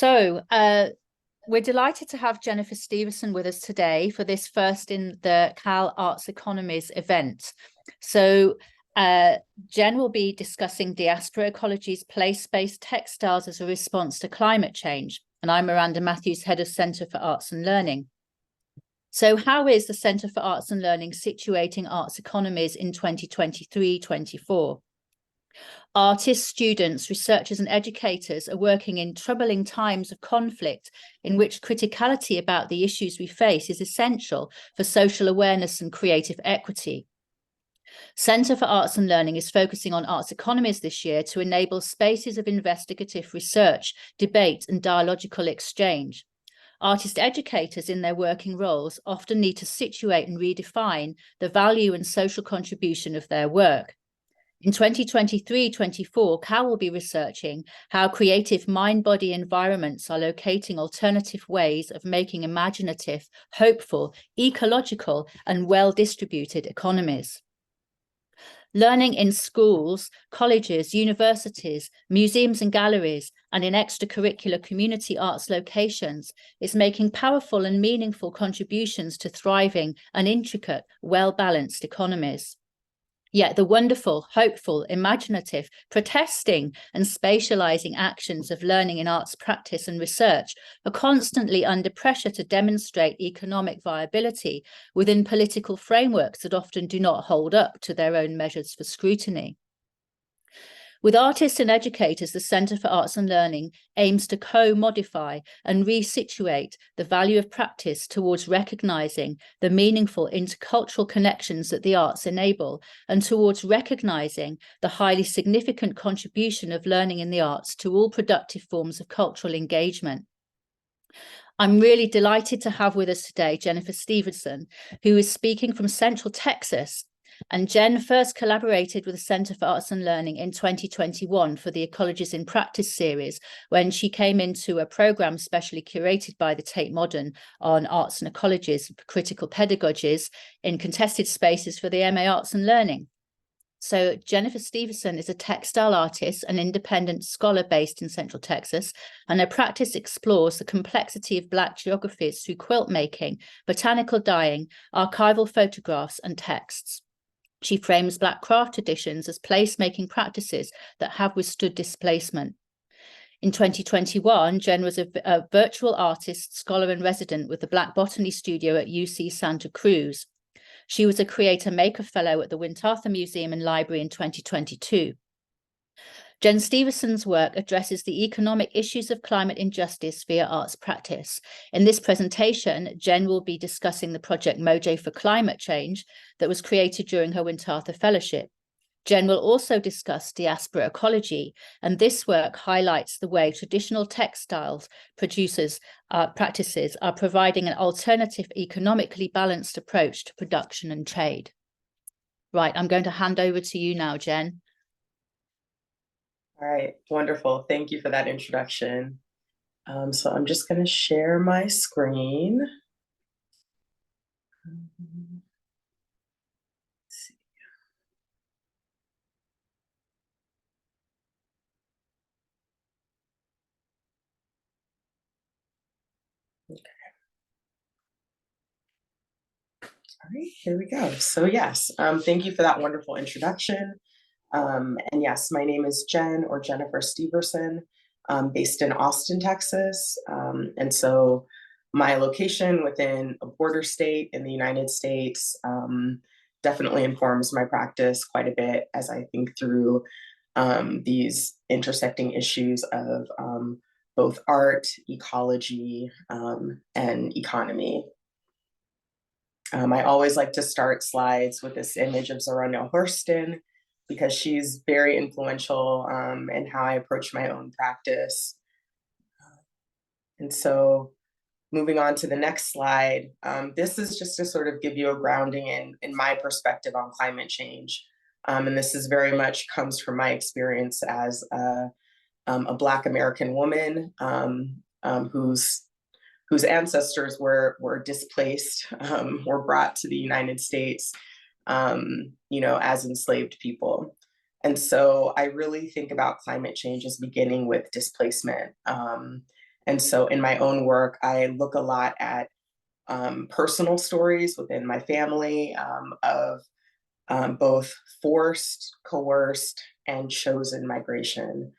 We're delighted to have Jennifer Steverson with us today for this first in the Cal Arts Economies event. Jen will be discussing Diaspora Ecology's place-based textiles as a response to climate change. And I'm Miranda Matthews, Head of Centre for Arts and Learning. So how is the Centre for Arts and Learning situating arts economies in 2023-24? Artists, students, researchers and educators are working in troubling times of conflict in which criticality about the issues we face is essential for social awareness and creative equity. Centre for Arts and Learning is focusing on arts economies this year to enable spaces of investigative research, debate and dialogical exchange. Artist educators in their working roles often need to situate and redefine the value and social contribution of their work. In 2023-24, Cal will be researching how creative mind-body environments are locating alternative ways of making imaginative, hopeful, ecological, and well-distributed economies. Learning in schools, colleges, universities, museums and galleries, and in extracurricular community arts locations is making powerful and meaningful contributions to thriving and intricate, well-balanced economies. Yet the wonderful, hopeful, imaginative, protesting and spatializing actions of learning in arts practice and research are constantly under pressure to demonstrate economic viability within political frameworks that often do not hold up to their own measures for scrutiny. With artists and educators, the Centre for Arts and Learning aims to co-modify and resituate the value of practice towards recognising the meaningful intercultural connections that the arts enable and towards recognising the highly significant contribution of learning in the arts to all productive forms of cultural engagement. I'm really delighted to have with us today Jennifer Steverson, who is speaking from Central Texas. And Jenn first collaborated with the Centre for Arts and Learning in 2021 for the Ecologies in Practice series, when she came into a programme specially curated by the Tate Modern on arts and ecologies, critical pedagogies in contested spaces for the MA Arts and Learning. So Jennifer Steverson is a textile artist, an independent scholar based in Central Texas, and her practice explores the complexity of Black geographies through quilt making, botanical dyeing, archival photographs and texts. She frames Black craft traditions as place-making practices that have withstood displacement. In 2021, Jenn was a virtual artist, scholar and resident with the Black Botany Studio at UC Santa Cruz. She was a Creator Maker Fellow at the Winterthur Museum and Library in 2022. Jenn Steverson's work addresses the economic issues of climate injustice via arts practice. In this presentation, Jenn will be discussing the project Mojo for Climate Change that was created during her Winterthur Fellowship. Jenn will also discuss Diaspora Ecology, and this work highlights the way traditional textiles practices are providing an alternative, economically balanced approach to production and trade. Right, I'm going to hand over to you now, Jenn. All right, wonderful. Thank you for that introduction. So I'm just going to share my screen. Let's see. Okay. All right, here we go. So yes, thank you for that wonderful introduction. And yes, my name is Jenn, or Jennifer Steverson, based in Austin, Texas. And so my location within a border state in the United States definitely informs my practice quite a bit as I think through these intersecting issues of both art, ecology, and economy. I always like to start slides with this image of Zora Neale Hurston, because she's very influential in how I approach my own practice. And so moving on to the next slide, this is just to sort of give you a grounding in my perspective on climate change. And this is very much comes from my experience as a Black American woman whose ancestors were displaced, were brought to the United States, you know, as enslaved people. And so I really think about climate change as beginning with displacement. And so in my own work, I look a lot at personal stories within my family of both forced, coerced, and chosen migration.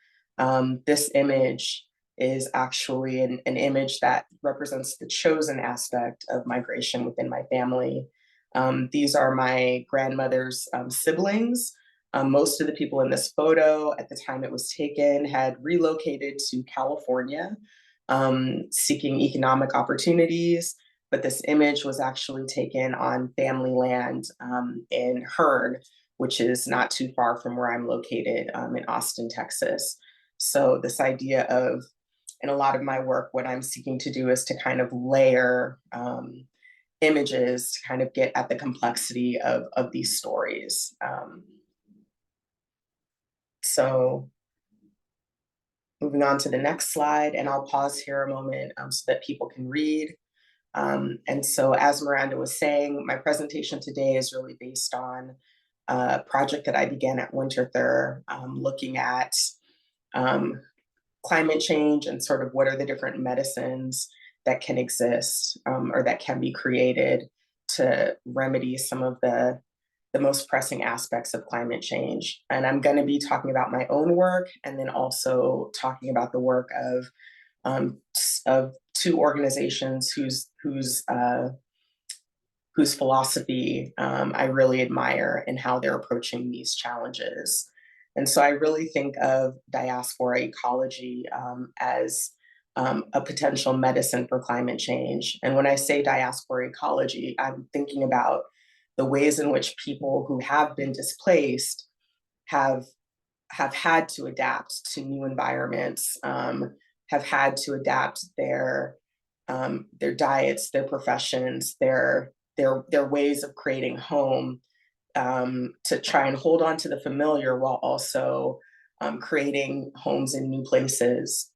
This image is actually an image that represents the chosen aspect of migration within my family. These are my grandmother's siblings. Most of the people in this photo at the time it was taken had relocated to California, seeking economic opportunities. But this image was actually taken on family land in Hearn, which is not too far from where I'm located in Austin, Texas. So this idea of, in a lot of my work, what I'm seeking to do is to kind of layer images to kind of get at the complexity of these stories. So moving on to the next slide, and I'll pause here a moment so that people can read. And so as Miranda was saying, my presentation today is really based on a project that I began at Winterthur, looking at climate change and sort of what are the different medicines that can exist or that can be created to remedy some of the most pressing aspects of climate change. And I'm going to be talking about my own work and then also talking about the work of two organizations whose philosophy I really admire and how they're approaching these challenges. And so I really think of Diaspora Ecology as a potential medicine for climate change. And when I say diaspora ecology, I'm thinking about the ways in which people who have been displaced have had to adapt to new environments, have had to adapt their diets, their professions, their ways of creating home to try and hold on to the familiar while also creating homes in new places.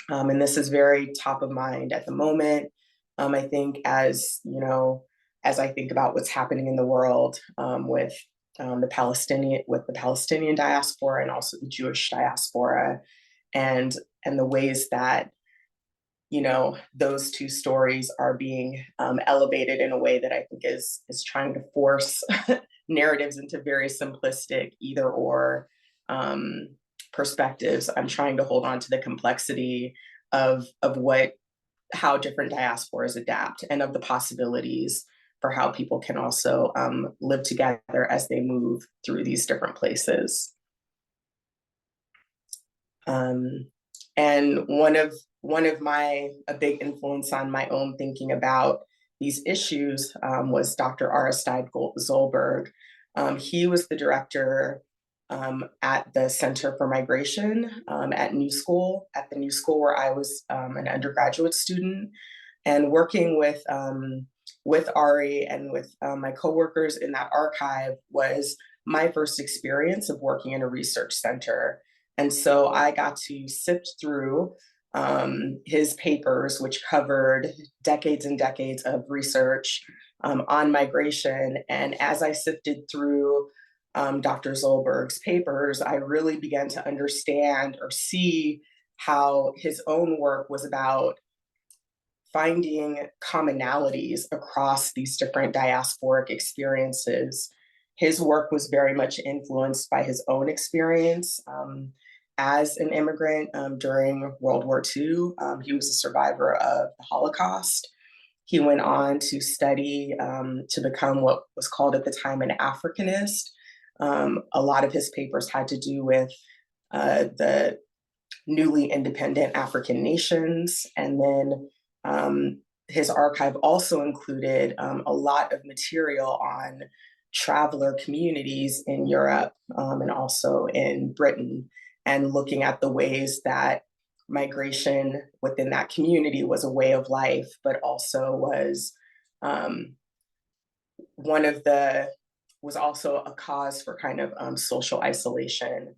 And this is very top of mind at the moment. I think as you know, as I think about what's happening in the world with the Palestinian diaspora and also the Jewish diaspora, and the ways that those two stories are being elevated in a way that I think is trying to force narratives into very simplistic either or perspectives. I'm trying to hold on to the complexity of how different diasporas adapt and of the possibilities for how people can also live together as they move through these different places. And one of a big influence on my own thinking about these issues was Dr. Aristide Zolberg. He was the director at the Center for Migration at the New School where I was an undergraduate student, and working with Ari and with my coworkers in that archive was my first experience of working in a research center. And so I got to sift through his papers, which covered decades and decades of research on migration. And as I sifted through Dr. Zolberg's papers, I really began to understand or see how his own work was about finding commonalities across these different diasporic experiences. His work was very much influenced by his own experience as an immigrant during World War II. He was a survivor of the Holocaust. He went on to study to become what was called at the time an Africanist. A lot of his papers had to do with the newly independent African nations. And then his archive also included a lot of material on traveler communities in Europe and also in Britain, and looking at the ways that migration within that community was a way of life, but also was also a cause for kind of social isolation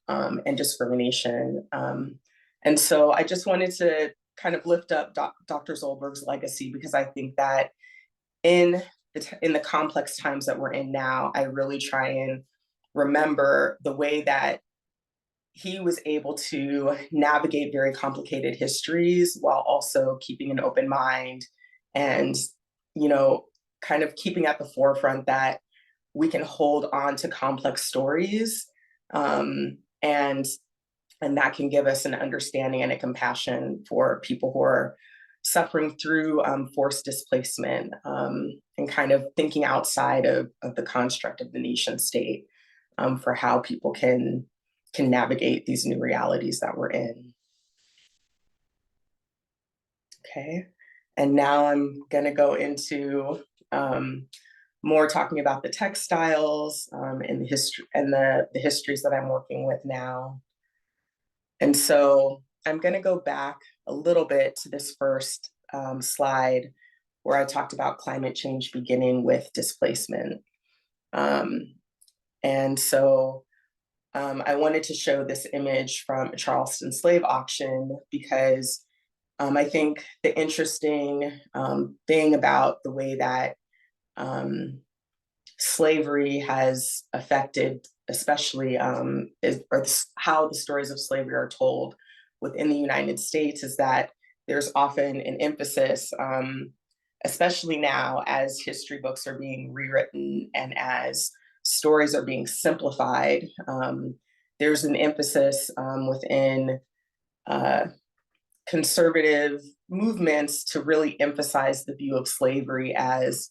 and discrimination. And so I just wanted to kind of lift up Dr. Zolberg's legacy, because I think that in the complex times that we're in now, I really try and remember the way that he was able to navigate very complicated histories while also keeping an open mind and, kind of keeping at the forefront that we can hold on to complex stories, and that can give us an understanding and a compassion for people who are suffering through forced displacement, and kind of thinking outside of the construct of the nation state, for how people can navigate these new realities that we're in. Okay, and now I'm going to go into more talking about the textiles, and the history and the histories that I'm working with now. And so I'm going to go back a little bit to this first slide where I talked about climate change beginning with displacement. And so I wanted to show this image from a Charleston slave auction because I think the interesting thing about the way that slavery has affected, especially how the stories of slavery are told within the United States, is that there's often an emphasis, especially now as history books are being rewritten and as stories are being simplified, there's an emphasis within conservative movements to really emphasize the view of slavery as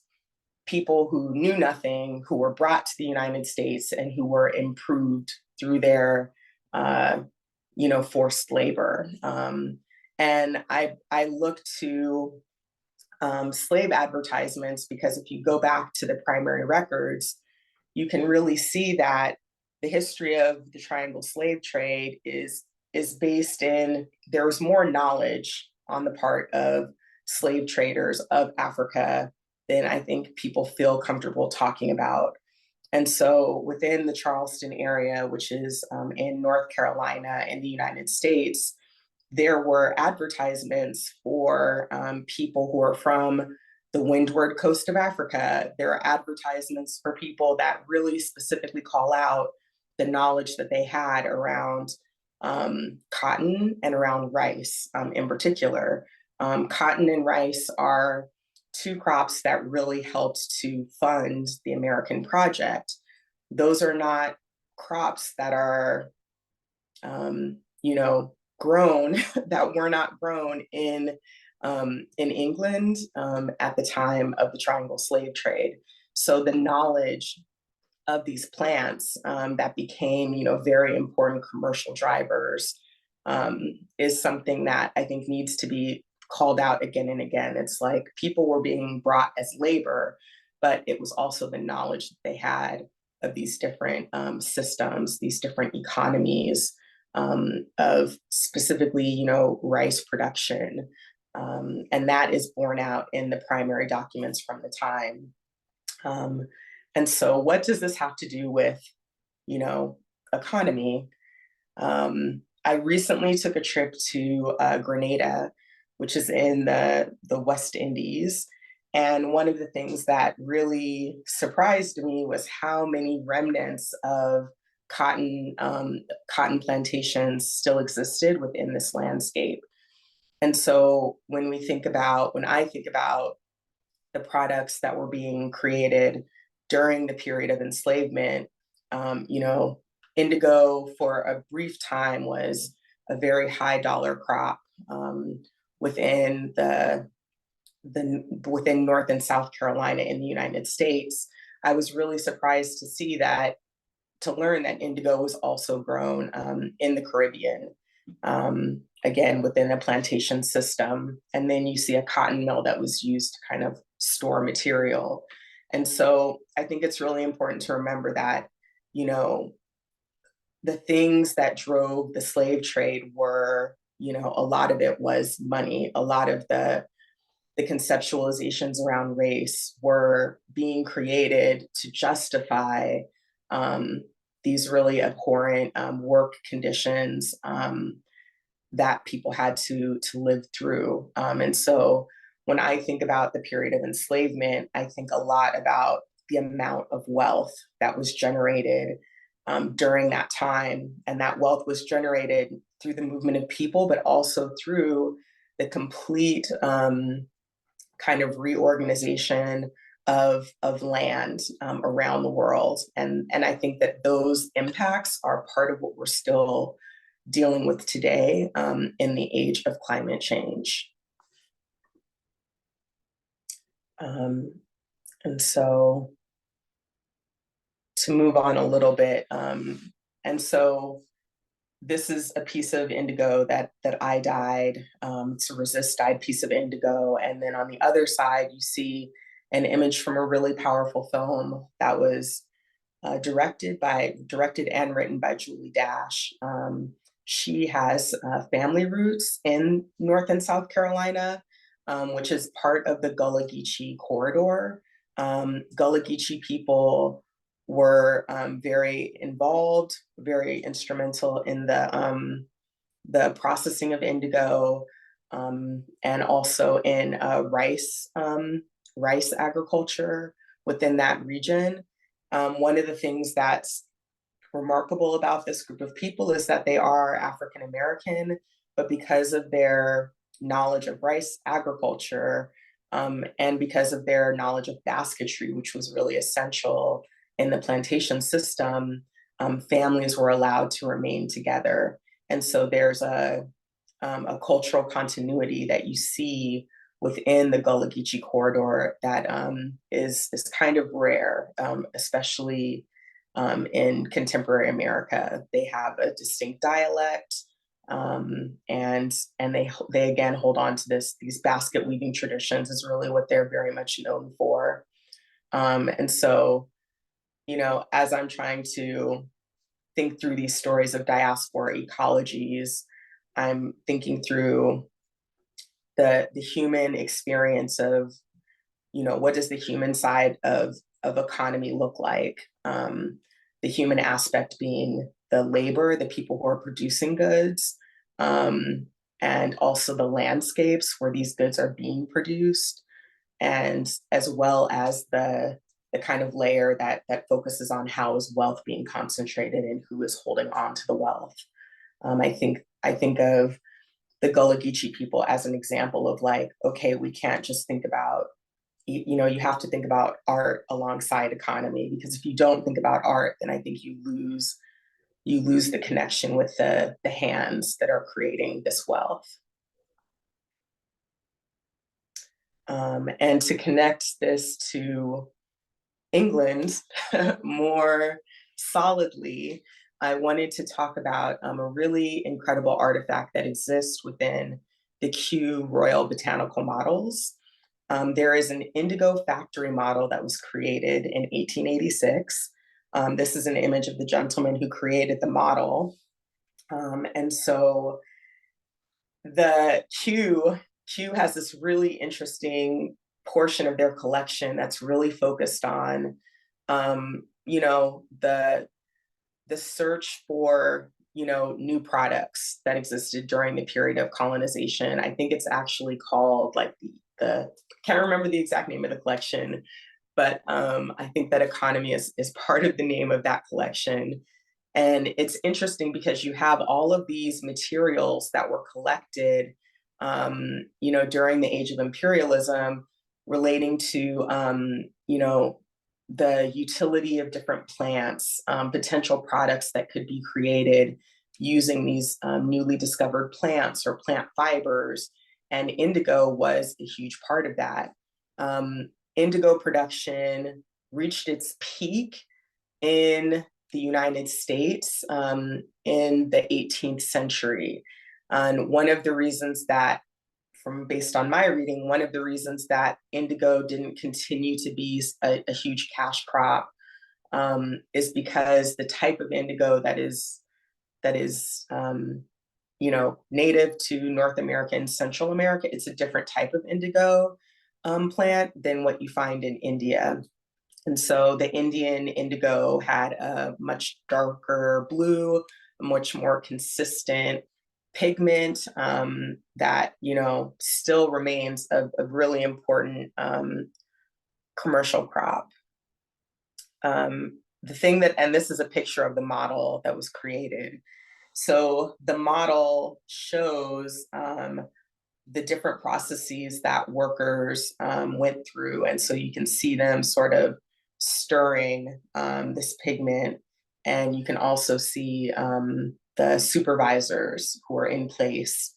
people who knew nothing, who were brought to the United States and who were improved through their, forced labor. And I look to slave advertisements because if you go back to the primary records, you can really see that the history of the triangle slave trade is based in, there was more knowledge on the part of slave traders of Africa than I think people feel comfortable talking about. And so within the Charleston area, which is in North Carolina in the United States, there were advertisements for people who are from the windward coast of Africa. There are advertisements for people that really specifically call out the knowledge that they had around cotton and around rice in particular. Cotton and rice are two crops that really helped to fund the American project. Those are not crops that are, grown, that were not grown in England at the time of the triangle slave trade. So the knowledge of these plants that became, very important commercial drivers is something that I think needs to be called out again and again. It's like people were being brought as labor, but it was also the knowledge that they had of these different systems, these different economies of specifically, rice production. And that is borne out in the primary documents from the time. And so what does this have to do with, economy? I recently took a trip to Grenada, which is in the West Indies. And one of the things that really surprised me was how many remnants of cotton plantations still existed within this landscape. And so when I think about the products that were being created during the period of enslavement, indigo for a brief time was a very high dollar crop within within North and South Carolina in the United States. I was really surprised to learn that indigo was also grown in the Caribbean, again, within a plantation system. And then you see a cotton mill that was used to kind of store material. And so I think it's really important to remember that, the things that drove the slave trade were, a lot of it was money. A lot of the conceptualizations around race were being created to justify these really abhorrent work conditions that people had to live through. And so when I think about the period of enslavement, I think a lot about the amount of wealth that was generated during that time. And that wealth was generated through the movement of people, but also through the complete kind of reorganization of land around the world. And I think that those impacts are part of what we're still dealing with today in the age of climate change. And so to move on a little bit, and so this is a piece of indigo that I dyed. It's a resist-dyed piece of indigo. And then on the other side, you see an image from a really powerful film that was directed and written by Julie Dash. She has family roots in North and South Carolina, which is part of the Gullah Geechee corridor. Gullah Geechee people were very involved, very instrumental in the processing of indigo, and also in rice agriculture within that region. One of the things that's remarkable about this group of people is that they are African American, but because of their knowledge of rice agriculture, and because of their knowledge of basketry, which was really essential in the plantation system, families were allowed to remain together. And so there's a cultural continuity that you see within the Gullah Geechee corridor that is kind of rare, especially in contemporary America. They have a distinct dialect, and they again hold on to these basket weaving traditions is really what they're very much known for. And so, you know, as I'm trying to think through these stories of diaspora ecologies, I'm thinking through the human experience of, you know, what does the human side of economy look like? The human aspect being the labor, the people who are producing goods, and also the landscapes where these goods are being produced, and as well as the kind of layer that focuses on how is wealth being concentrated and who is holding on to the wealth. I think of the Gullah Geechee people as an example of like, okay, we can't just think about, you know, you have to think about art alongside economy, because if you don't think about art, then I think you lose the connection with the hands that are creating this wealth. And to connect this to England more solidly, I wanted to talk about a really incredible artifact that exists within the Kew Royal Botanical Models. There is an indigo factory model that was created in 1886. This is an image of the gentleman who created the model. And so the Kew has this really interesting portion of their collection that's really focused on, you know, the search for, you know, new products that existed during the period of colonization. I think it's actually called like the can't remember the exact name of the collection, but I think that Economy is part of the name of that collection. And it's interesting because you have all of these materials that were collected, you know, during the age of imperialism, relating to, you know, the utility of different plants, potential products that could be created using these newly discovered plants or plant fibers. And indigo was a huge part of that. Indigo production reached its peak in the United States in the 18th century. And one of the reasons that, based on my reading, one of the reasons that indigo didn't continue to be a huge cash crop is because the type of indigo that is you know, native to North America and Central America, it's a different type of indigo plant than what you find in India. And so the Indian indigo had a much darker blue, a much more consistent pigment that, you know, still remains a really important commercial crop. the thing that, and this is a picture of the model that was created. So the model shows the different processes that workers went through. And so you can see them sort of stirring this pigment. And you can also see the supervisors who are in place,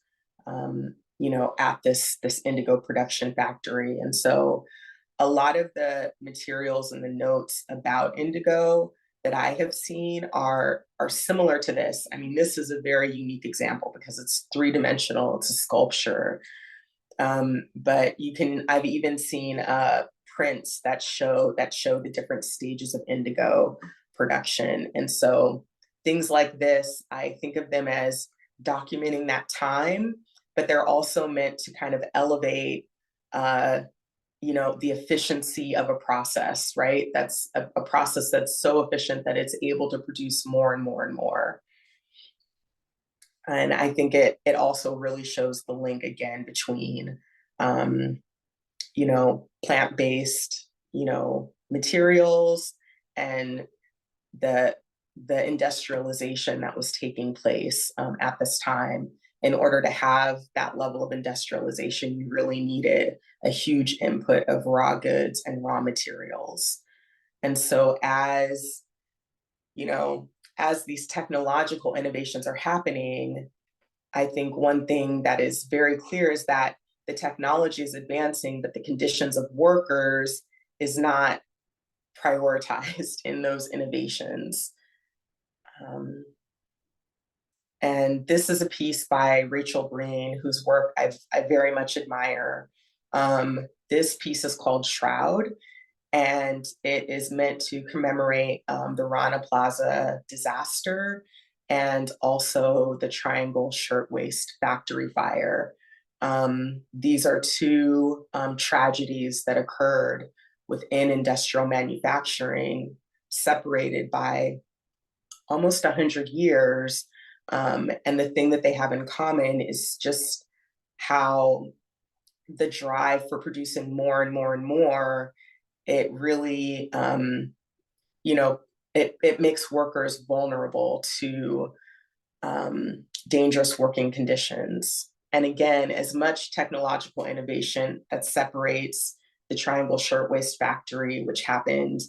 at this indigo production factory. And so a lot of the materials and the notes about indigo that I have seen are similar to this. I mean, this is a very unique example because it's three-dimensional, it's a sculpture. But I've even seen prints that show the different stages of indigo production. And so things like this, I think of them as documenting that time, but they're also meant to kind of elevate the efficiency of a process, right? That's a process that's so efficient that it's able to produce more and more and more. And I think it also really shows the link again between, plant-based, materials and the industrialization that was taking place at this time. In order to have that level of industrialization, you really needed a huge input of raw goods and raw materials. And so as these technological innovations are happening, I think one thing that is very clear is that the technology is advancing, but the conditions of workers is not prioritized in those innovations. And this is a piece by Rachel Green, whose work I very much admire. This piece is called Shroud, and it is meant to commemorate the Rana Plaza disaster and also the Triangle Shirtwaist Factory fire. These are two tragedies that occurred within industrial manufacturing, separated by almost 100 years. And the thing that they have in common is just how the drive for producing more and more and more, it really, it makes workers vulnerable to dangerous working conditions. And again, as much technological innovation that separates the Triangle Shirtwaist Factory, which happened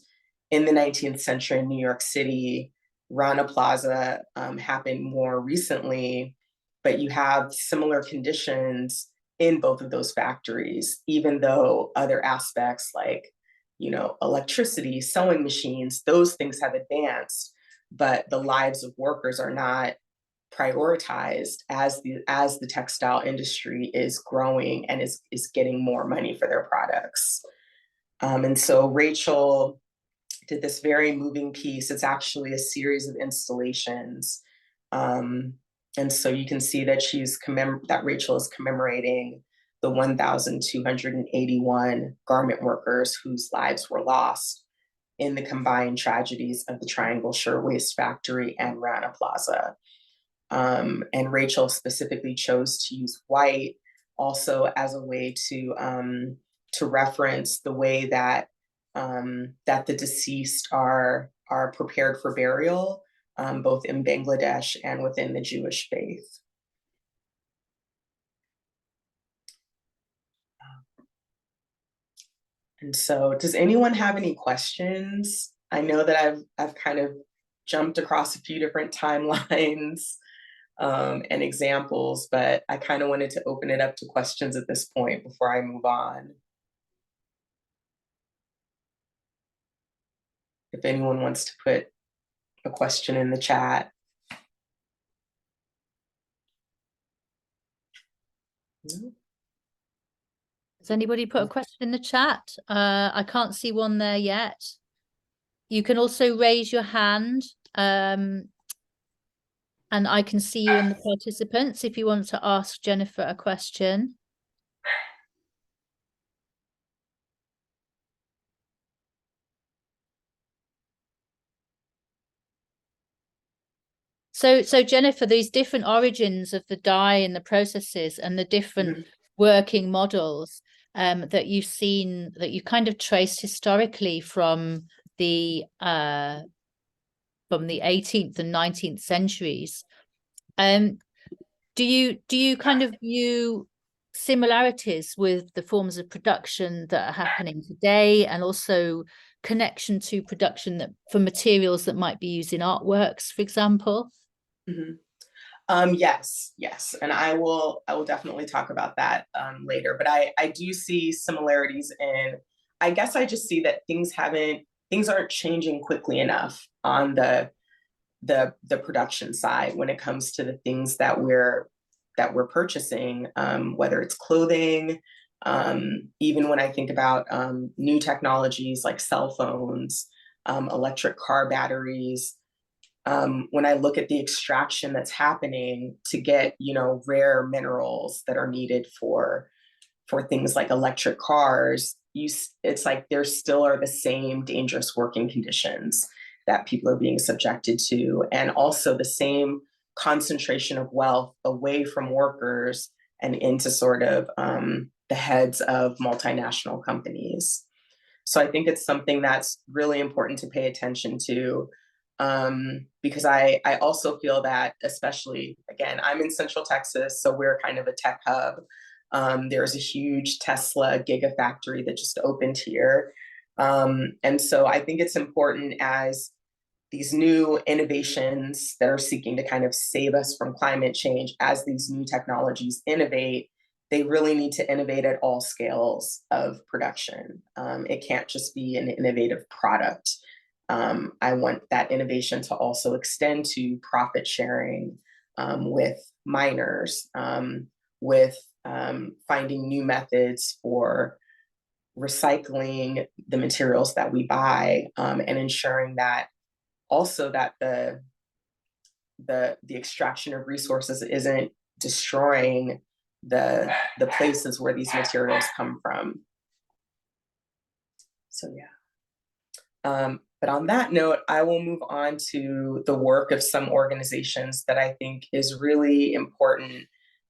in the 19th century in New York City, Rana Plaza happened more recently, but you have similar conditions in both of those factories, even though other aspects like, electricity, sewing machines, those things have advanced, but the lives of workers are not prioritized as the textile industry is growing and is getting more money for their products. And so Rachel did this very moving piece. It's actually a series of installations. And so you can see that that Rachel is commemorating the 1,281 garment workers whose lives were lost in the combined tragedies of the Triangle Shirtwaist Factory and Rana Plaza. And Rachel specifically chose to use white also as a way to reference the way that that the deceased are prepared for burial, both in Bangladesh and within the Jewish faith. And so, does anyone have any questions? I know that I've kind of jumped across a few different timelines and examples, but I kind of wanted to open it up to questions at this point before I move on. If anyone wants to put a question in the chat. Has anybody put a question in the chat? I can't see one there yet. You can also raise your hand, and I can see you in the participants if you want to ask Jennifer a question. So Jennifer, these different origins of the dye and the processes and the different working models that you've seen, that you kind of traced historically from the from the 18th and 19th centuries. Do you kind of view similarities with the forms of production that are happening today, and also connection to production that for materials that might be used in artworks, for example? Mhm. Yes, and I will definitely talk about that later. But I do see similarities in. I guess I just see that things aren't changing quickly enough on the production side when it comes to the things that we're purchasing, whether it's clothing, even when I think about new technologies like cell phones, electric car batteries. When I look at the extraction that's happening to get, rare minerals that are needed for things like electric cars, it's like there still are the same dangerous working conditions that people are being subjected to, and also the same concentration of wealth away from workers and into sort of the heads of multinational companies. So I think it's something that's really important to pay attention to, because I also feel that, especially, again, I'm in Central Texas, so we're kind of a tech hub. There's a huge Tesla gigafactory that just opened here. And so I think it's important, as these new innovations that are seeking to kind of save us from climate change, as these new technologies innovate, they really need to innovate at all scales of production. It can't just be an innovative product. I want that innovation to also extend to profit sharing with miners, with finding new methods for recycling the materials that we buy, and ensuring that also that the extraction of resources isn't destroying the places where these materials come from. So yeah. But on that note, I will move on to the work of some organizations that I think is really important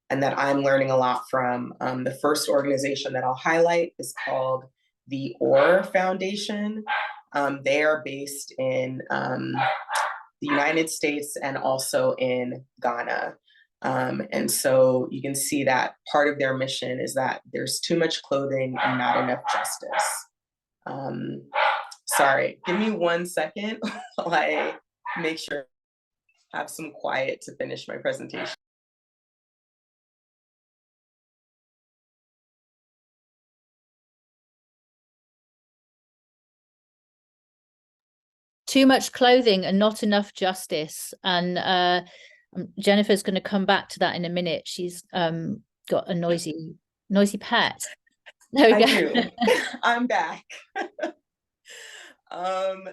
and that I'm learning a lot from. The first organization that I'll highlight is called the OR Foundation. They are based in the United States and also in Ghana. And so you can see that part of their mission is that there's too much clothing and not enough justice. Sorry, give me 1 second while I make sure I have some quiet to finish my presentation. Too much clothing and not enough justice. And Jennifer's going to come back to that in a minute. She's got a noisy pet. There we go. I do. I'm back.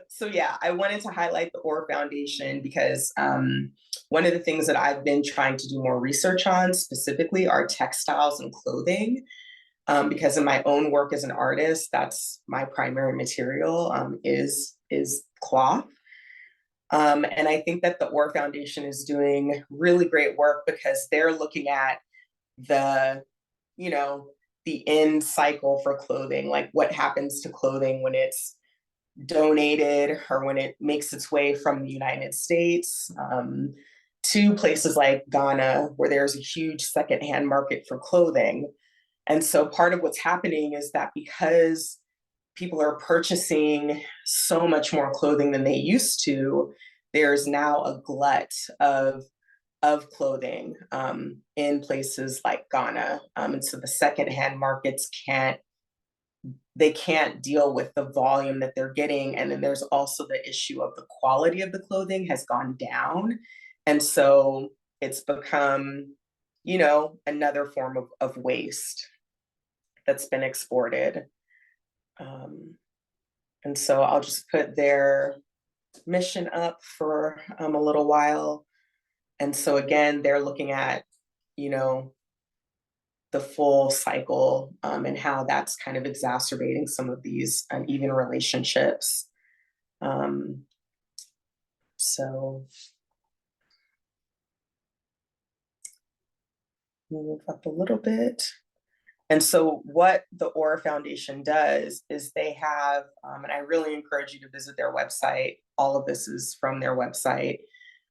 So yeah, I wanted to highlight the OR Foundation because one of the things that I've been trying to do more research on specifically are textiles and clothing. Because in my own work as an artist, that's my primary material, is cloth. And I think that the OR Foundation is doing really great work because they're looking at the end cycle for clothing, like what happens to clothing when it's donated or when it makes its way from the United States to places like Ghana, where there's a huge secondhand market for clothing. And so part of what's happening is that because people are purchasing so much more clothing than they used to, there's now a glut of clothing in places like Ghana. And so the secondhand markets can't deal with the volume that they're getting. And then there's also the issue of the quality of the clothing has gone down. And so it's become, another form of waste that's been exported. And so I'll just put their mission up for a little while. And so again, they're looking at, the full cycle and how that's kind of exacerbating some of these uneven relationships. So move up a little bit. And so what the Aura Foundation does is they have, and I really encourage you to visit their website. All of this is from their website.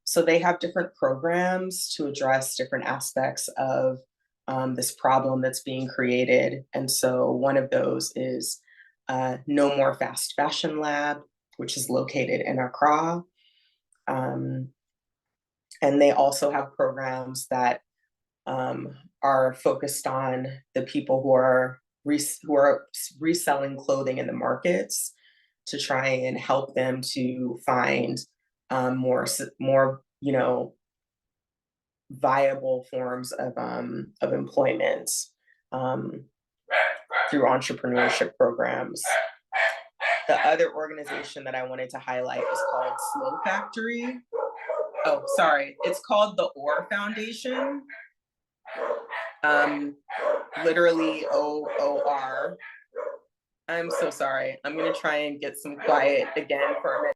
So they have different programs to address different aspects of this problem that's being created. And so one of those is No More Fast Fashion Lab, which is located in Accra. And they also have programs that are focused on the people who are reselling clothing in the markets to try and help them to find more viable forms of employment through entrepreneurship programs. The other organization that I wanted to highlight is called Slow Factory. Oh, sorry, it's called the Ore Foundation. Literally OOR. I'm so sorry. I'm gonna try and get some quiet again for a minute.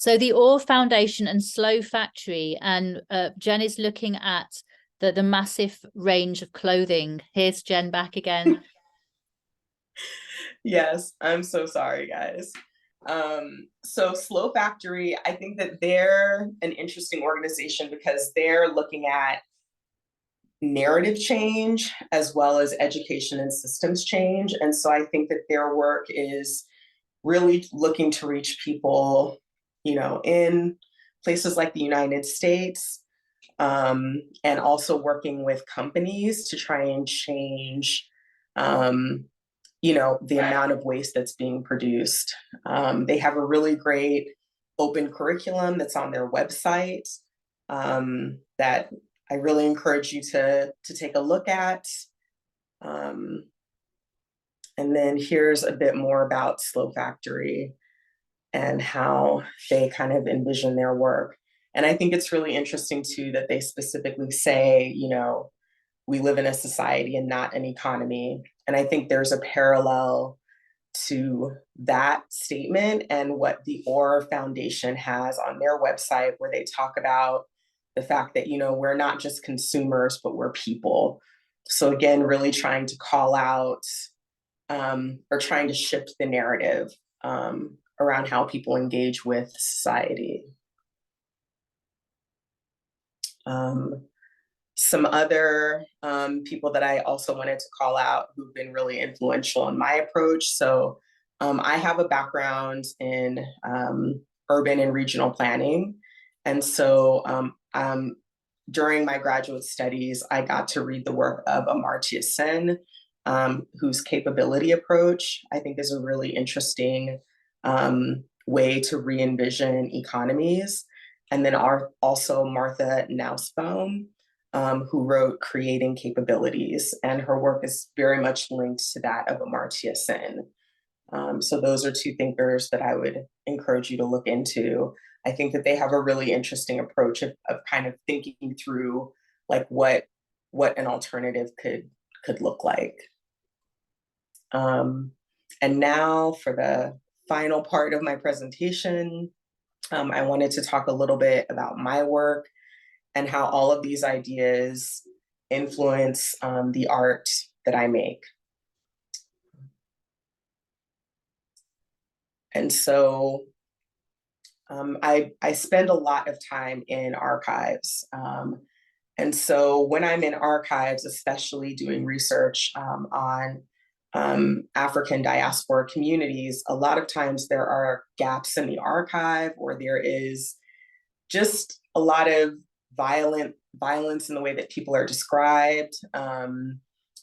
So the Ore Foundation and Slow Factory, and Jenn is looking at the massive range of clothing. Here's Jenn back again. Yes, I'm so sorry, guys. So Slow Factory, I think that they're an interesting organization because they're looking at narrative change as well as education and systems change. And so I think that their work is really looking to reach people, in places like the United States, and also working with companies to try and change, the amount of waste that's being produced. They have a really great open curriculum that's on their website that I really encourage you to take a look at. And then here's a bit more about Slow Factory and how they kind of envision their work. And I think it's really interesting too that they specifically say, we live in a society and not an economy. And I think there's a parallel to that statement and what the Ore Foundation has on their website, where they talk about the fact that, we're not just consumers, but we're people. So again, really trying to call out or trying to shift the narrative around how people engage with society. Some other people that I also wanted to call out who've been really influential in my approach. So I have a background in urban and regional planning. And so during my graduate studies, I got to read the work of Amartya Sen, whose capability approach I think is a really interesting way to re-envision economies. And then also Martha Nussbaum, who wrote Creating Capabilities, and her work is very much linked to that of Amartya Sen. So those are two thinkers that I would encourage you to look into. I think that they have a really interesting approach of kind of thinking through like what an alternative could look like. And now for the final part of my presentation, I wanted to talk a little bit about my work and how all of these ideas influence the art that I make. And so I spend a lot of time in archives. And so when I'm in archives, especially doing research on African diaspora communities, a lot of times there are gaps in the archive, or there is just a lot of violence in the way that people are described,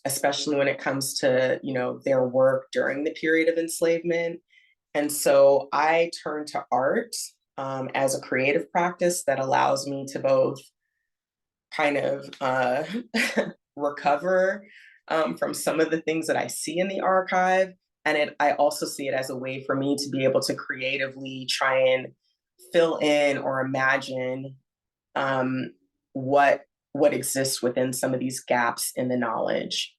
especially when it comes to their work during the period of enslavement. And so I turn to art as a creative practice that allows me to both kind of recover from some of the things that I see in the archive. And I also see it as a way for me to be able to creatively try and fill in or imagine what exists within some of these gaps in the knowledge.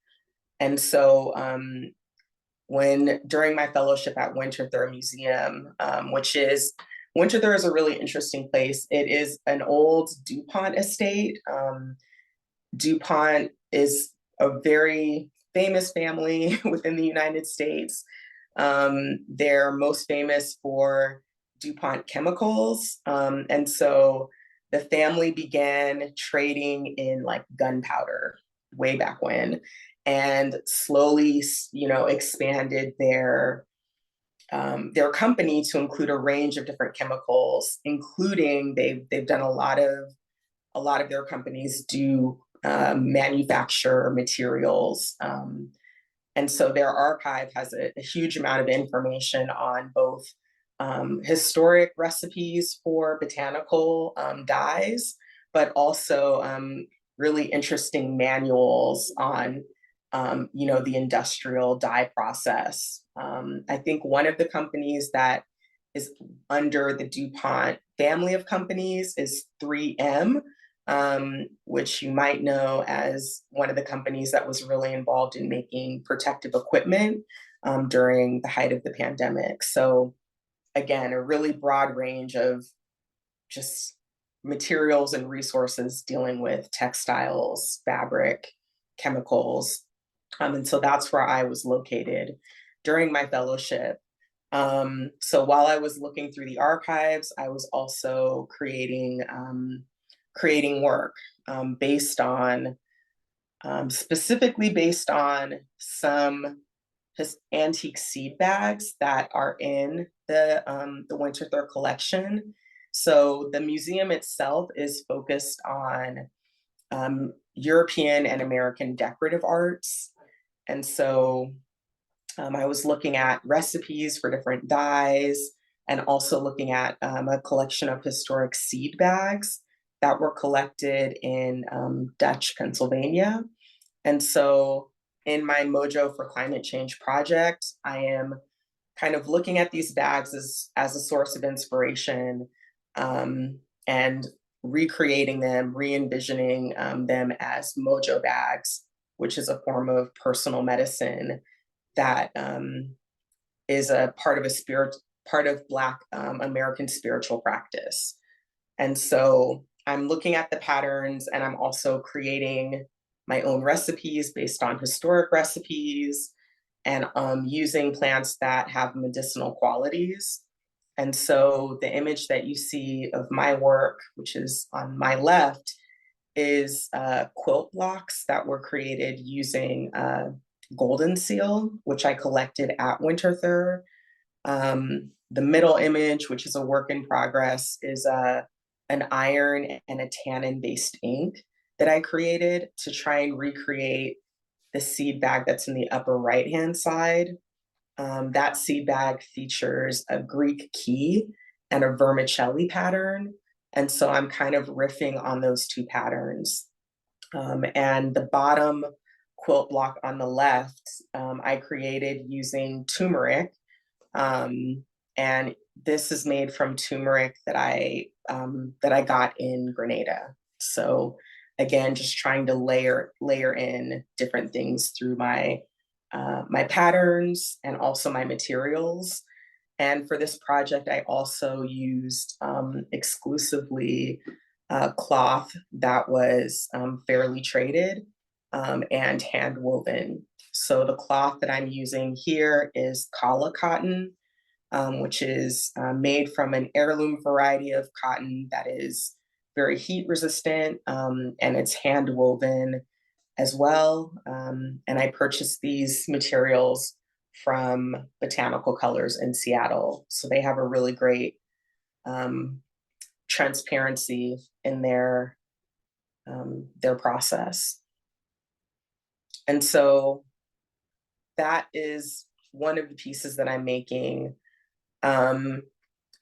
And so during my fellowship at Winterthur Museum, Winterthur is a really interesting place. It is an old DuPont estate. DuPont is a very famous family within the United States. They're most famous for DuPont chemicals. And so the family began trading in like gunpowder way back when, and slowly, expanded their company to include a range of different chemicals, including they've done a lot of their companies do manufacture materials. And so their archive has a huge amount of information on both historic recipes for botanical dyes, but also really interesting manuals on the industrial dye process. I think one of the companies that is under the DuPont family of companies is 3M, which you might know as one of the companies that was really involved in making protective equipment during the height of the pandemic. So again, a really broad range of just materials and resources dealing with textiles, fabric, chemicals. And so that's where I was located during my fellowship. So while I was looking through the archives, I was also creating work specifically based on some antique seed bags that are in the Winterthur collection. So the museum itself is focused on European and American decorative arts. And so I was looking at recipes for different dyes, and also looking at a collection of historic seed bags that were collected in Dutch Pennsylvania. And so in my Mojo for Climate Change project, I am kind of looking at these bags as a source of inspiration, and recreating them, re-envisioning them as Mojo bags, which is a form of personal medicine that is a part of Black American spiritual practice. And so I'm looking at the patterns, and I'm also creating my own recipes based on historic recipes, and using plants that have medicinal qualities. And so the image that you see of my work, which is on my left, is quilt blocks that were created using golden seal, which I collected at Winterthur. The middle image, which is a work in progress, is an iron and a tannin-based ink that I created to try and recreate the seed bag that's in the upper right-hand side. That seed bag features a Greek key and a vermicelli pattern. And so I'm kind of riffing on those two patterns. And the bottom quilt block on the left, I created using turmeric. And this is made from turmeric that I got in Grenada. So again, just trying to layer in different things through my patterns and also my materials. And for this project, I also used exclusively cloth that was fairly traded and hand woven. So the cloth that I'm using here is Kala cotton, which is made from an heirloom variety of cotton that is very heat resistant, and it's hand woven as well. And I purchased these materials from Botanical Colors in Seattle. So they have a really great transparency in their process. And so that is one of the pieces that I'm making.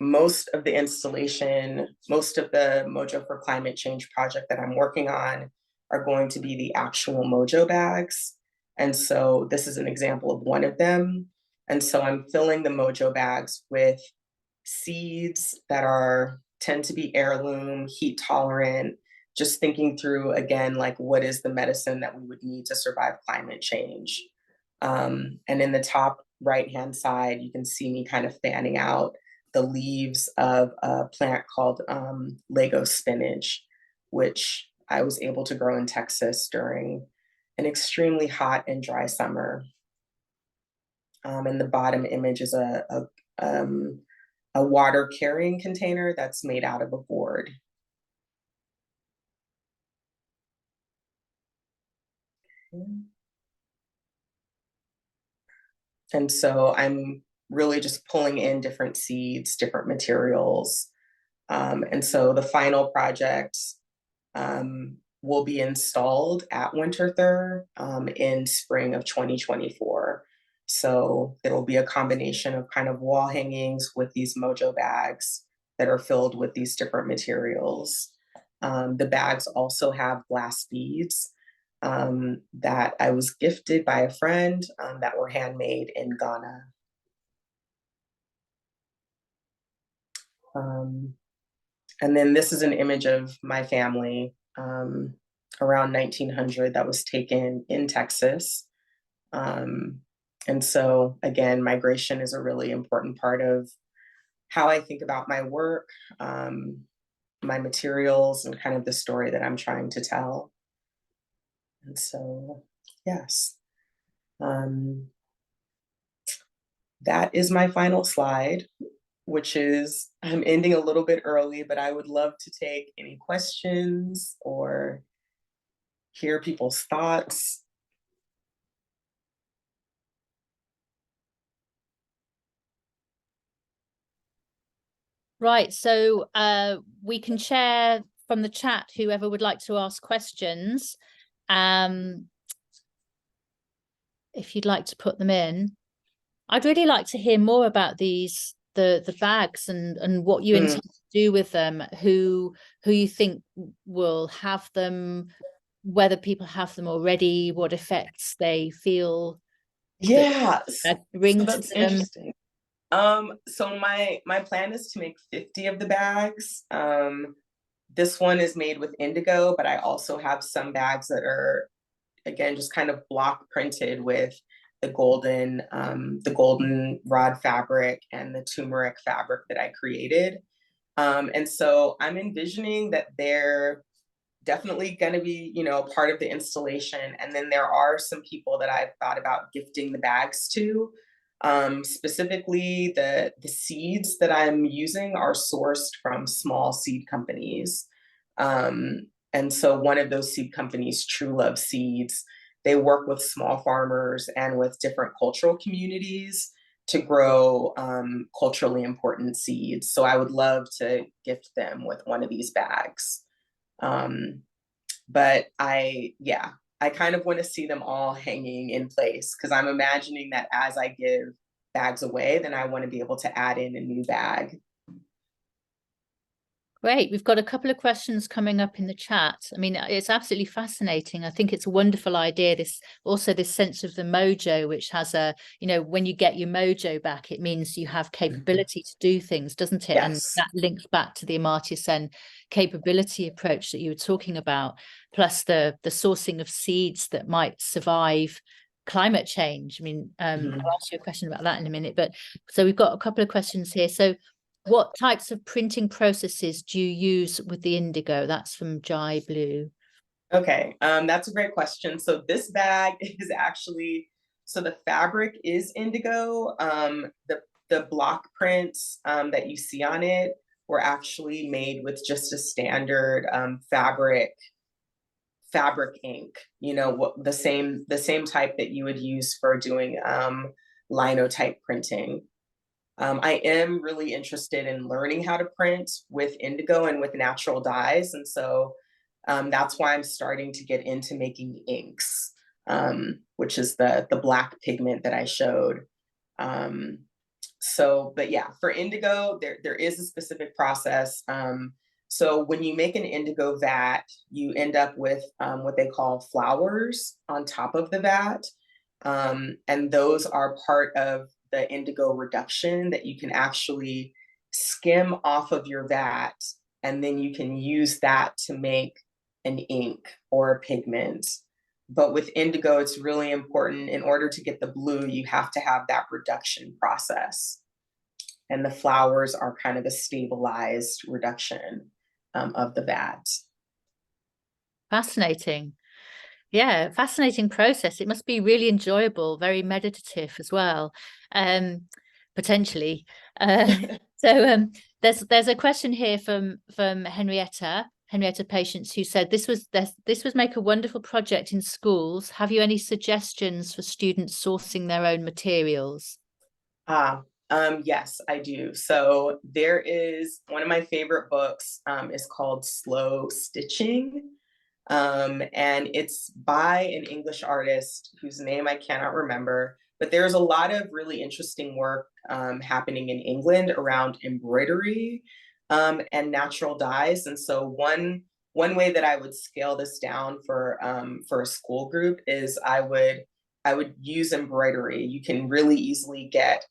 Most of the installation, most of the Mojo for Climate Change project that I'm working on are going to be the actual Mojo bags. And so this is an example of one of them. And so I'm filling the Mojo bags with seeds that tend to be heirloom, heat tolerant, just thinking through, again, like what is the medicine that we would need to survive climate change. And in the top right-hand side, you can see me kind of fanning out the leaves of a plant called Lego spinach, which I was able to grow in Texas during an extremely hot and dry summer. And the bottom image is a water carrying container that's made out of a board. And so I'm really just pulling in different seeds, different materials. And so the final project will be installed at Winterthur in spring of 2024. So it'll be a combination of kind of wall hangings with these Mojo bags that are filled with these different materials. The bags also have glass beads that I was gifted by a friend that were handmade in Ghana. And then this is an image of my family around 1900 that was taken in Texas. And so again, migration is a really important part of how I think about my work, my materials, and kind of the story that I'm trying to tell. And so, yes, that is my final slide, which is, I'm ending a little bit early, but I would love to take any questions or hear people's thoughts. Right, so we can share from the chat whoever would like to ask questions. If you'd like to put them in. I'd really like to hear more about these, the bags and what you intend to do with them, who you think will have them, whether people have them already, what effects they feel that bring so to that's them. interesting. So my plan is to make 50 of the bags. This one is made with indigo, but I also have some bags that are, again, just kind of block printed with the golden rod fabric and the turmeric fabric that I created. And so I'm envisioning that they're definitely going to be, you know, part of the installation. And then there are some people that I've thought about gifting the bags to. Specifically, the seeds that I'm using are sourced from small seed companies. And so one of those seed companies, True Love Seeds, they work with small farmers and with different cultural communities to grow culturally important seeds. So I would love to gift them with one of these bags. But I kind of want to see them all hanging in place, because I'm imagining that as I give bags away, then I want to be able to add in a new bag. Great. We've got a couple of questions coming up in the chat. I mean, it's absolutely fascinating. I think it's a wonderful idea. This sense of the mojo, which has a, you know, when you get your mojo back, it means you have capability to do things, doesn't it? Yes. And that links back to the Amartya Sen capability approach that you were talking about, plus the sourcing of seeds that might survive climate change. I mean, I'll ask you a question about that in a minute, but so we've got a couple of questions here. So what types of printing processes do you use with the indigo? That's from Jai Blue. Okay, that's a great question. So this bag is actually, so the fabric is indigo. The block prints that you see on it were actually made with just a standard fabric ink. You know, what the same type that you would use for doing linotype printing. I am really interested in learning how to print with indigo and with natural dyes. And so that's why I'm starting to get into making inks, which is the black pigment that I showed. But yeah, for indigo, there is a specific process. So when you make an indigo vat, you end up with what they call flowers on top of the vat. And those are part of the indigo reduction that you can actually skim off of your vat, and then you can use that to make an ink or a pigment. But with indigo, it's really important. In order to get the blue, you have to have that reduction process. And the flowers are kind of a stabilized reduction of the vat. Fascinating. Yeah, fascinating process. It must be really enjoyable, very meditative as well, potentially. So there's a question here from Henrietta Patience, who said this was make a wonderful project in schools. Have you any suggestions for students sourcing their own materials? Yes, I do. So there is one of my favorite books is called Slow Stitching. And it's by an English artist whose name I cannot remember, but there's a lot of really interesting work happening in England around embroidery and natural dyes. And so one way that I would scale this down for a school group is I would use embroidery. You can really easily get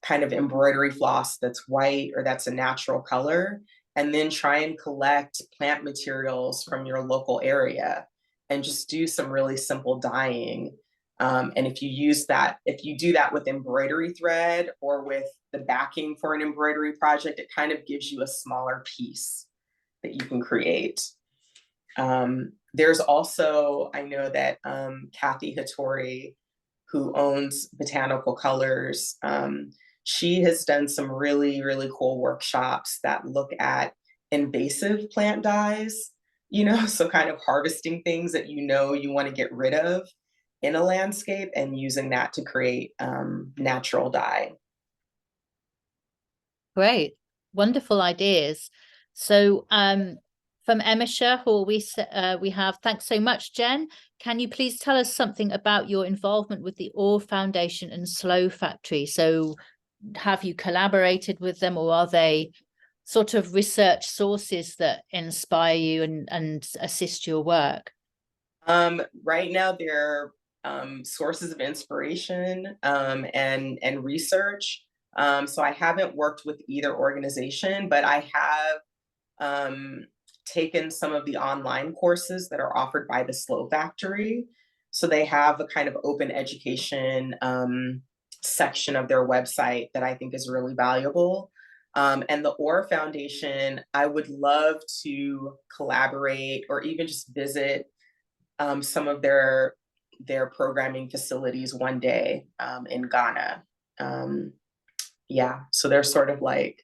kind of embroidery floss that's white or that's a natural color, and then try and collect plant materials from your local area and just do some really simple dyeing. And if you do that with embroidery thread or with the backing for an embroidery project, it kind of gives you a smaller piece that you can create. There's also, I know that Kathy Hattori, who owns Botanical Colors, she has done some really, really cool workshops that look at invasive plant dyes, so kind of harvesting things that you want to get rid of in a landscape and using that to create natural dye. Great, wonderful ideas. So from Emma Sherhall, we have, thanks so much, Jenn. Can you please tell us something about your involvement with the Ore Foundation and Slow Factory? So have you collaborated with them, or are they sort of research sources that inspire you and assist your work? Right now, they're sources of inspiration and research. So I haven't worked with either organization, but I have taken some of the online courses that are offered by the Slow Factory. So they have a kind of open education section of their website that I think is really valuable. And the Ore Foundation, I would love to collaborate or even just visit some of their programming facilities one day in Ghana. Yeah, so they're sort of like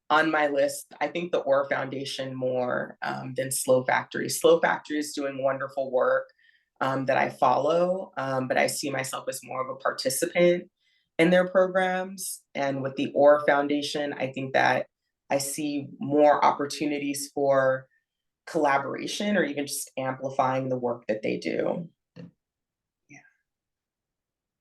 on my list. I think the Ore Foundation more than Slow Factory. Slow Factory is doing wonderful work that I follow, but I see myself as more of a participant in their programs. And with the Ore Foundation, I think that I see more opportunities for collaboration or even just amplifying the work that they do.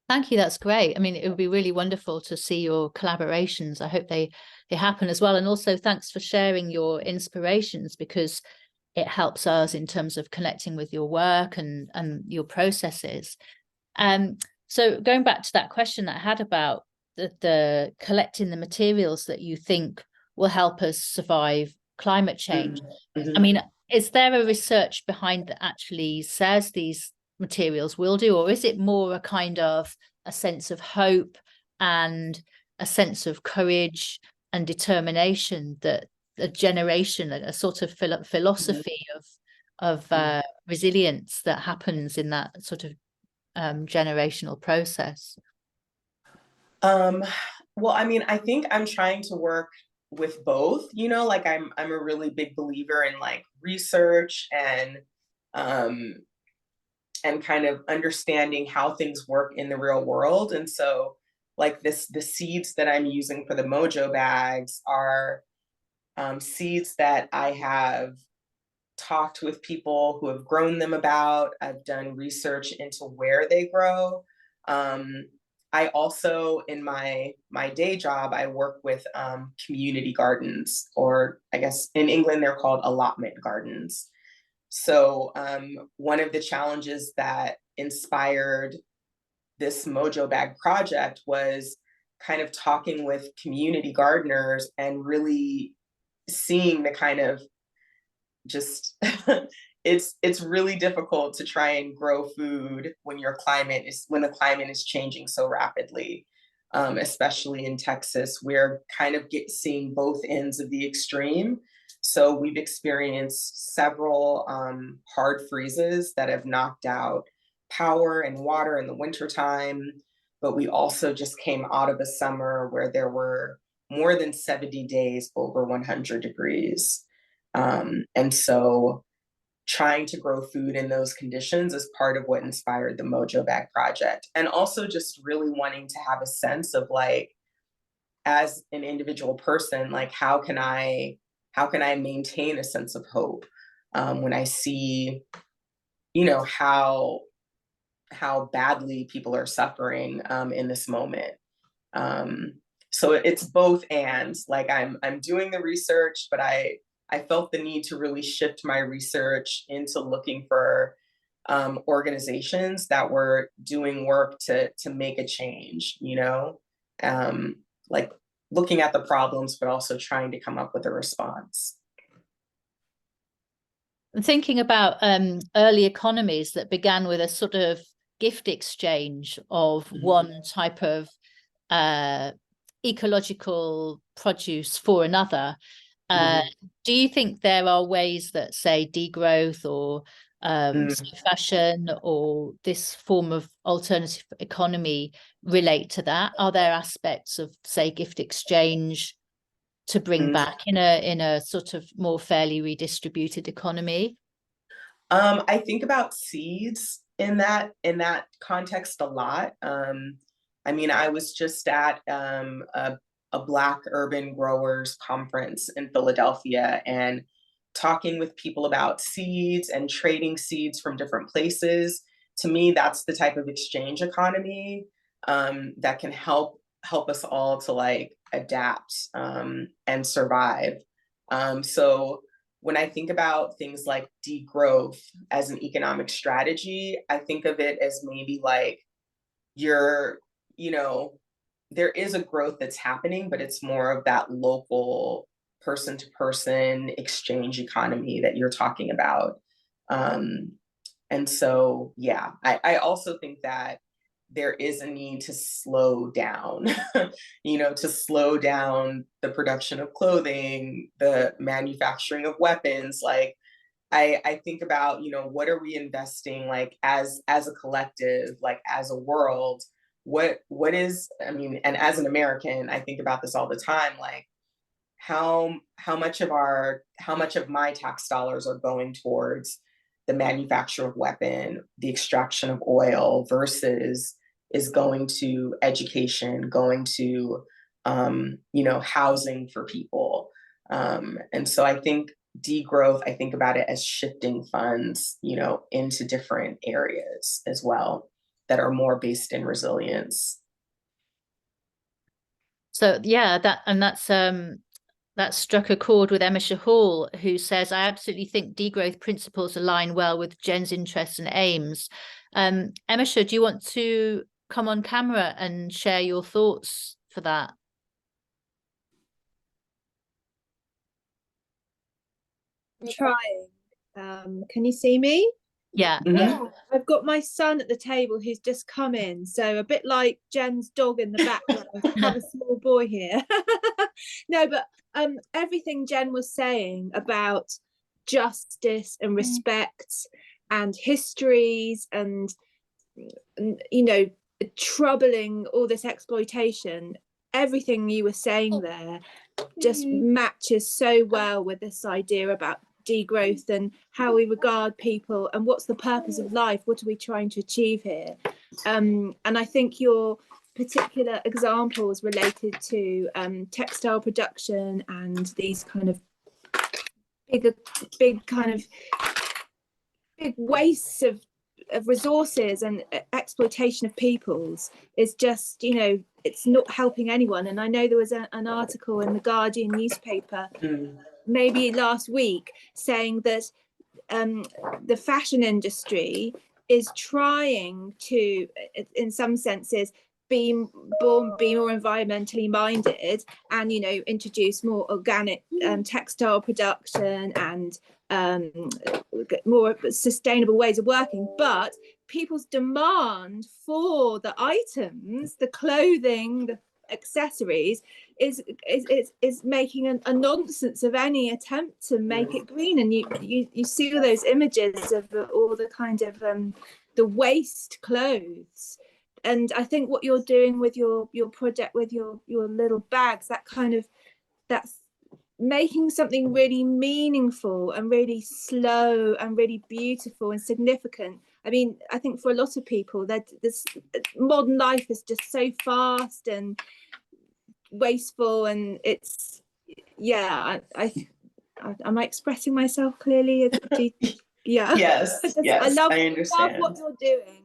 Thank you. That's great. I mean, it would be really wonderful to see your collaborations. I hope they happen as well. And also thanks for sharing your inspirations, because it helps us in terms of connecting with your work and your processes. So going back to that question that I had about the collecting the materials that you think will help us survive climate change. Mm-hmm. I mean, is there a research behind that actually says these materials will do, or is it more a kind of a sense of hope and a sense of courage and determination that a generation, a sort of philosophy of resilience that happens in that sort of generational process? Well, I mean, I think I'm trying to work with both, like I'm a really big believer in like research and kind of understanding how things work in the real world. And so like the seeds that I'm using for the Mojo bags are seeds that I have talked with people who have grown them about. I've done research into where they grow. I also, in my day job, I work with community gardens, or I guess in England, they're called allotment gardens. So one of the challenges that inspired this Mojo Bag project was kind of talking with community gardeners and really seeing the kind of just it's really difficult to try and grow food when the climate is changing so rapidly. Especially in Texas, we're kind of seeing both ends of the extreme. So we've experienced several hard freezes that have knocked out power and water in the wintertime. But we also just came out of a summer where there were more than 70 days over 100 degrees. And so trying to grow food in those conditions is part of what inspired the Mojo Bag project. And also just really wanting to have a sense of like, as an individual person, like how can I maintain a sense of hope when I see, how badly people are suffering in this moment. So it's both and, like I'm doing the research, but I felt the need to really shift my research into looking for organizations that were doing work to make a change, like looking at the problems, but also trying to come up with a response. I'm thinking about early economies that began with a sort of gift exchange of one type of ecological produce for another. Do you think there are ways that, say, degrowth or fashion or this form of alternative economy relate to that? Are there aspects of, say, gift exchange to bring back in a sort of more fairly redistributed economy? I think about seeds in that context a lot. I mean, I was just at a Black urban growers conference in Philadelphia and talking with people about seeds and trading seeds from different places. To me, that's the type of exchange economy that can help us all to like adapt and survive. So when I think about things like degrowth as an economic strategy, I think of it as maybe like there is a growth that's happening, but it's more of that local person to person exchange economy that you're talking about. And so, yeah, I also think that there is a need to slow down, to slow down the production of clothing, the manufacturing of weapons. Like, I think about, what are we investing like as a collective, like as a world, what is, I mean, and as an American, I think about this all the time, like how much of my tax dollars are going towards the manufacture of weapon, the extraction of oil versus is going to education, going to, housing for people. And so I think degrowth, I think about it as shifting funds, into different areas as well that are more based in resilience. So yeah, that struck a chord with Emma Hall, who says, I absolutely think degrowth principles align well with Jenn's interests and aims. Emma, do you want to come on camera and share your thoughts for that? I'm trying. Can you see me? Yeah. Yeah. I've got my son at the table who's just come in. So a bit like Jenn's dog in the background. I have a small boy here. No, but everything Jenn was saying about justice and respect and histories and troubling all this exploitation, everything you were saying there just matches so well with this idea about degrowth and how we regard people and what's the purpose of life, what are we trying to achieve here. And I think your particular examples related to textile production and these kind of big wastes of resources and exploitation of peoples is just, it's not helping anyone. And I know there was an article in the Guardian newspaper maybe last week saying that the fashion industry is trying to, in some senses, be more environmentally minded, and introduce more organic textile production and more sustainable ways of working. But people's demand for the items, the clothing, the accessories is making a nonsense of any attempt to make it green. And you see all those images of all the kind of the waste clothes. And I think what you're doing with your project, with your little bags, that's making something really meaningful and really slow and really beautiful and significant. I mean, I think for a lot of people, that this modern life is just so fast and wasteful, and it's am I expressing myself clearly? Yeah. Yes, I love understand. what you're doing.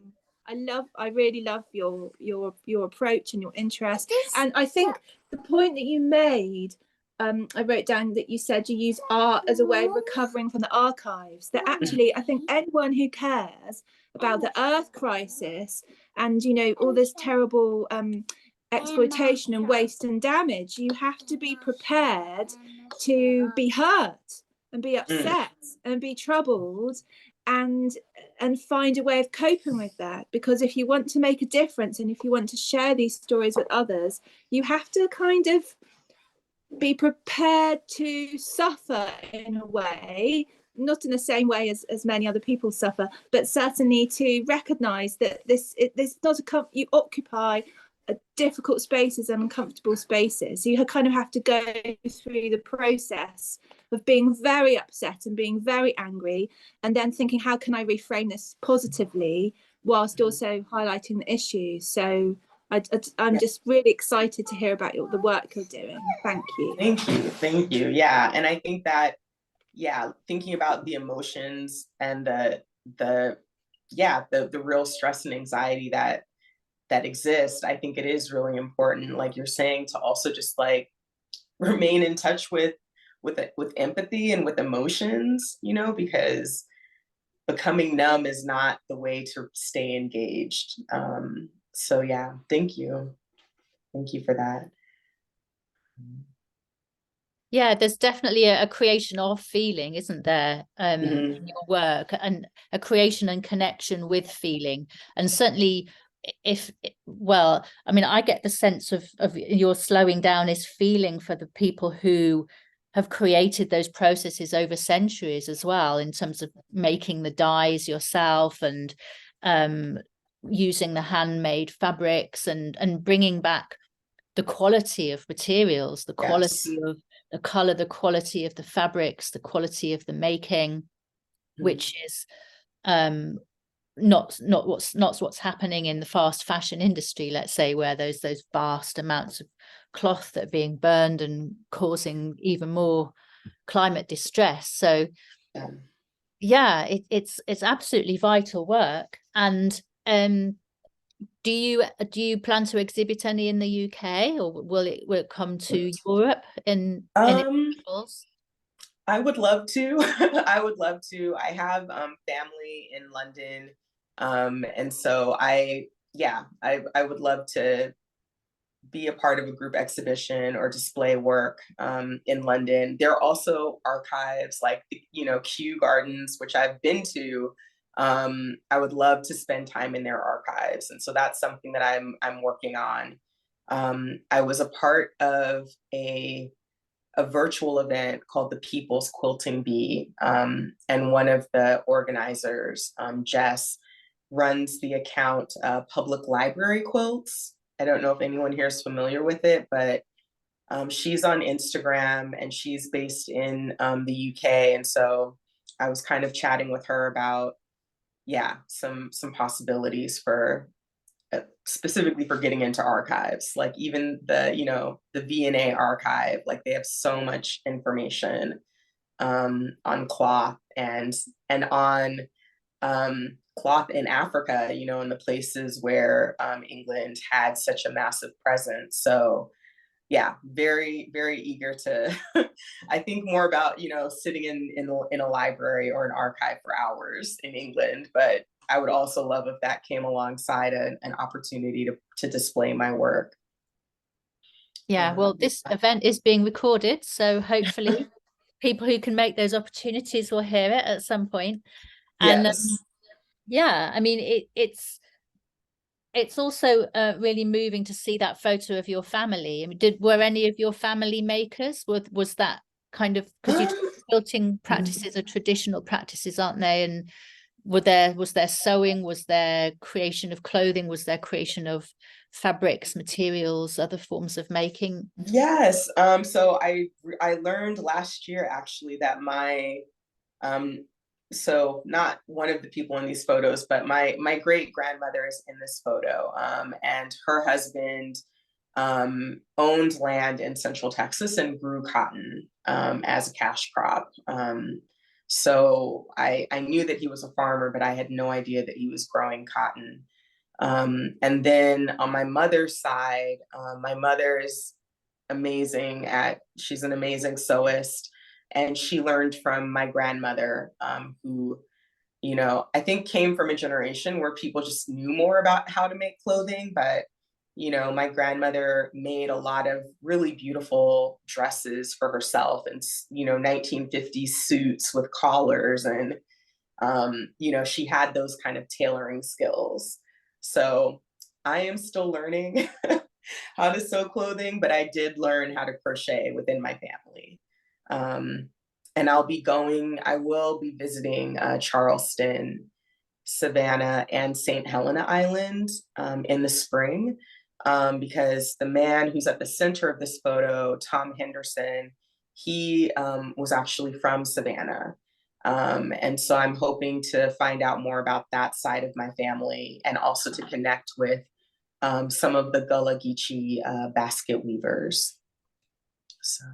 I really love your approach and your interest. And I think the point that you made, I wrote down that you said you use art as a way of recovering from the archives. That actually, I think anyone who cares about the earth crisis and all this terrible exploitation and waste and damage, you have to be prepared to be hurt and be upset and be troubled and find a way of coping with that. Because if you want to make a difference and if you want to share these stories with others, you have to kind of be prepared to suffer in a way, not in the same way as many other people suffer, but certainly to recognize that this not you occupy difficult spaces and uncomfortable spaces. You kind of have to go through the process of being very upset and being very angry, and then thinking, how can I reframe this positively whilst also highlighting the issues? So I'm just really excited to hear about the work you're doing. Thank you. Thank you. Yeah, and I think that thinking about the emotions and the real stress and anxiety that exist, I think it is really important, like you're saying, to also just like remain in touch with empathy and with emotions, because becoming numb is not the way to stay engaged. So yeah, thank you for that. Yeah, there's definitely a creation of feeling, isn't there, in your work, and a creation and connection with feeling. And certainly I get the sense of your slowing down is feeling for the people who have created those processes over centuries as well, in terms of making the dyes yourself and using the handmade fabrics and bringing back the quality of materials, the quality of the color, the quality of the fabrics, the quality of the making, which is not what's happening in the fast fashion industry, let's say, where there's those vast amounts of cloth that are being burned and causing even more climate distress. So it's absolutely vital work. And do you plan to exhibit any in the UK, or will it come to Europe in examples? I would love to. I would love to. I have family in London, and so I would love to be a part of a group exhibition or display work in London. There are also archives like Kew Gardens, which I've been to. I would love to spend time in their archives, and so that's something that I'm working on. I was a part of a virtual event called the People's Quilting Bee, and one of the organizers, Jess, runs the account Public Library Quilts. I don't know if anyone here is familiar with it, but she's on Instagram and she's based in the UK, and so I was kind of chatting with her about some possibilities for specifically for getting into archives, like even the V&A archive. Like they have so much information on cloth and on cloth in Africa, in the places where England had such a massive presence. So very, very eager to I think more about sitting in a library or an archive for hours in England, but I would also love if that came alongside an opportunity to display my work. Yeah, well, this event is being recorded, so hopefully people who can make those opportunities will hear it at some point. And Yes. yeah, I mean, it's also really moving to see that photo of your family. I mean, were any of your family makers? Was that kind of, because quilting practices are traditional practices, aren't they? And was there sewing? Was there creation of clothing? Was there creation of fabrics, materials, other forms of making? Yes. So I learned last year actually that my so not one of the people in these photos, but my great grandmother is in this photo, and her husband owned land in Central Texas and grew cotton as a cash crop. So I knew that he was a farmer, but I had no idea that he was growing cotton. And then on my mother's side, my mother is amazing she's an amazing sewist, and she learned from my grandmother, who, you know, I think came from a generation where people just knew more about how to make clothing. But, you know, my grandmother made a lot of really beautiful dresses for herself, and, you know, 1950s suits with collars, and, you know, she had those kind of tailoring skills. So I am still learning how to sew clothing, but I did learn how to crochet within my family. And I will be visiting Charleston, Savannah, and St. Helena Island in the spring, because the man who's at the center of this photo, Tom Henderson, he was actually from Savannah. And so I'm hoping to find out more about that side of my family, and also to connect with some of the Gullah Geechee basket weavers. So,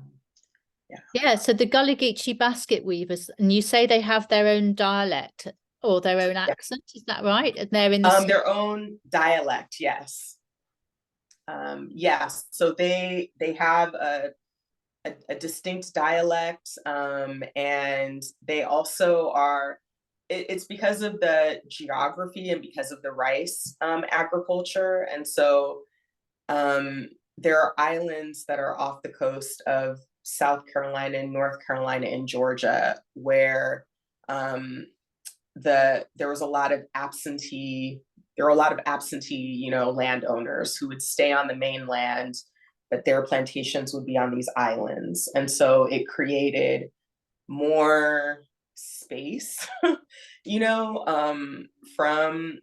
yeah. Yeah, so the Gullah Geechee basket weavers, and you say they have their own dialect or their own accent, is that right? And they're in their own dialect, yes. Yes, so they have a distinct dialect, and they also are, it's because of the geography and because of the rice agriculture. And so there are islands that are off the coast of South Carolina and North Carolina and Georgia where there was a lot of absentee, you know, landowners who would stay on the mainland, but their plantations would be on these islands. And so it created more space, you know, from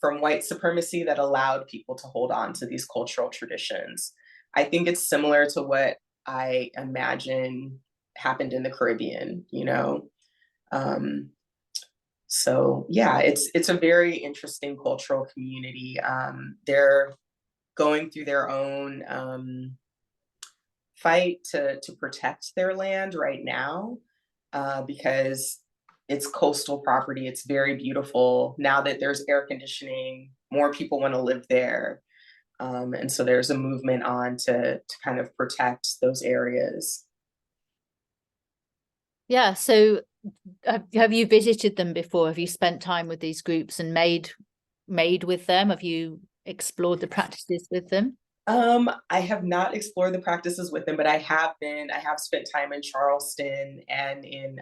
white supremacy that allowed people to hold on to these cultural traditions. I think it's similar to what I imagine happened in the Caribbean, you know. So yeah, it's a very interesting cultural community. They're going through their own fight to protect their land right now, because it's coastal property. It's very beautiful. Now that there's air conditioning, more people want to live there. And so there's a movement on to kind of protect those areas. Yeah, so have you visited them before? Have you spent time with these groups and made with them? Have you explored the practices with them? I have not explored the practices with them, but I have spent time in Charleston and in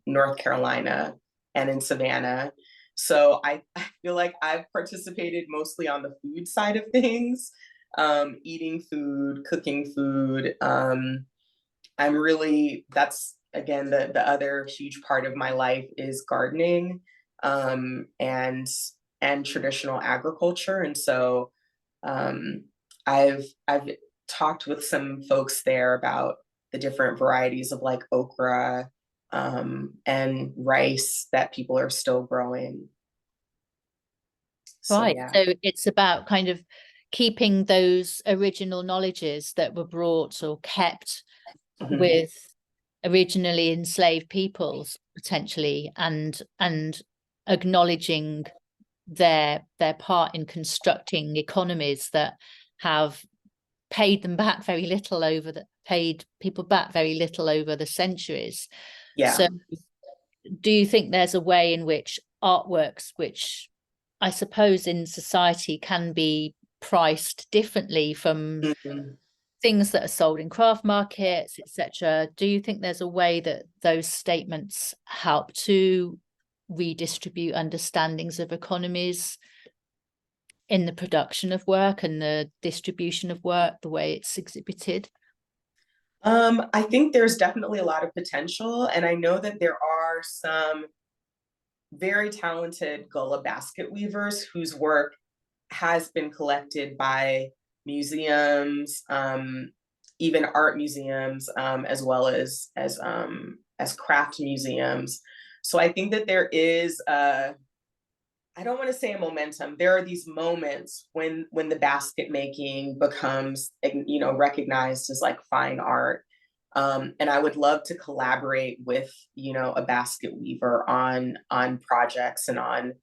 North Carolina and in Savannah. So I feel like I've participated mostly on the food side of things, eating food, cooking food. That's again, the other huge part of my life is gardening, and traditional agriculture. And so I've talked with some folks there about the different varieties of like okra and rice that people are still growing. So, Right. yeah. So it's about kind of keeping those original knowledges that were brought or kept with originally enslaved peoples potentially, and acknowledging their part in constructing economies that have paid people back very little over the centuries. Yeah. So do you think there's a way in which artworks, which I suppose in society can be priced differently from things that are sold in craft markets, etc., do you think there's a way that those statements help to redistribute understandings of economies in the production of work and the distribution of work, the way it's exhibited? I think there's definitely a lot of potential, and I know that there are some very talented Gullah basket weavers whose work has been collected by museums, even art museums, as well as craft museums. So I think that there is I don't want to say a momentum. There are these moments when the basket making becomes, you know, recognized as like fine art. And I would love to collaborate with, you know, a basket weaver on projects and on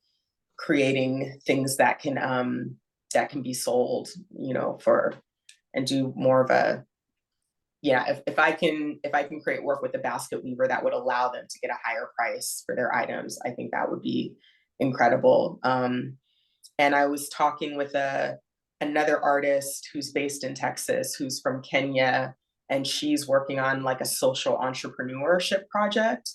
creating things that can be sold, you know, for, and do more of a, yeah, if I can create work with a basket weaver that would allow them to get a higher price for their items, I think that would be incredible. And I was talking with another artist who's based in Texas, who's from Kenya, and she's working on like a social entrepreneurship project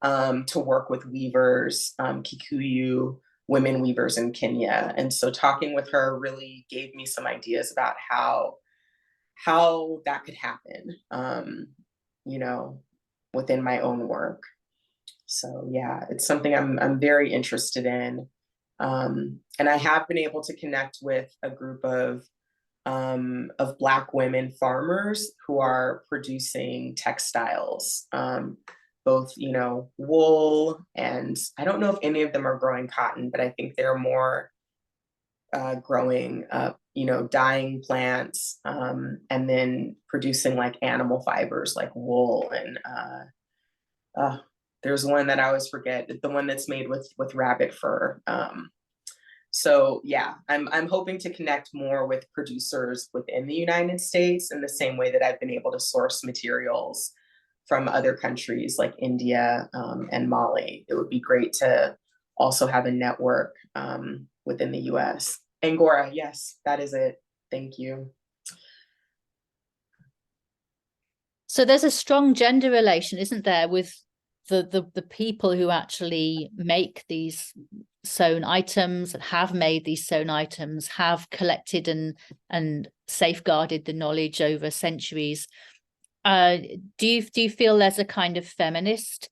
to work with weavers, Kikuyu women weavers in Kenya. And so talking with her really gave me some ideas about how that could happen, you know, within my own work. So yeah, it's something I'm very interested in. And I have been able to connect with a group of Black women farmers who are producing textiles, both, you know, wool, and I don't know if any of them are growing cotton, but I think they're more growing, you know, dyeing plants, and then producing like animal fibers like wool. And there's one that I always forget, the one that's made with rabbit fur. So yeah, I'm hoping to connect more with producers within the United States in the same way that I've been able to source materials from other countries like India and Mali. It would be great to also have a network within the US. Angora, yes, that is it. Thank you. So there's a strong gender relation, isn't there, with the people who actually make these sewn items, and have made these sewn items, have collected and safeguarded the knowledge over centuries. Do you feel there's a kind of feminist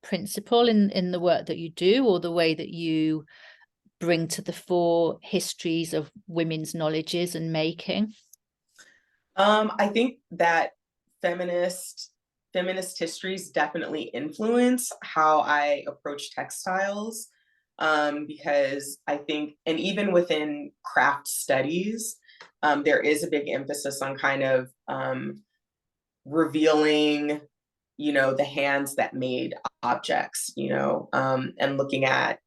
principle in the work that you do, or the way that you bring to the fore histories of women's knowledges and making? I think that feminist histories definitely influence how I approach textiles, because I think, and even within craft studies, there is a big emphasis on kind of revealing, you know, the hands that made objects, you know, and looking at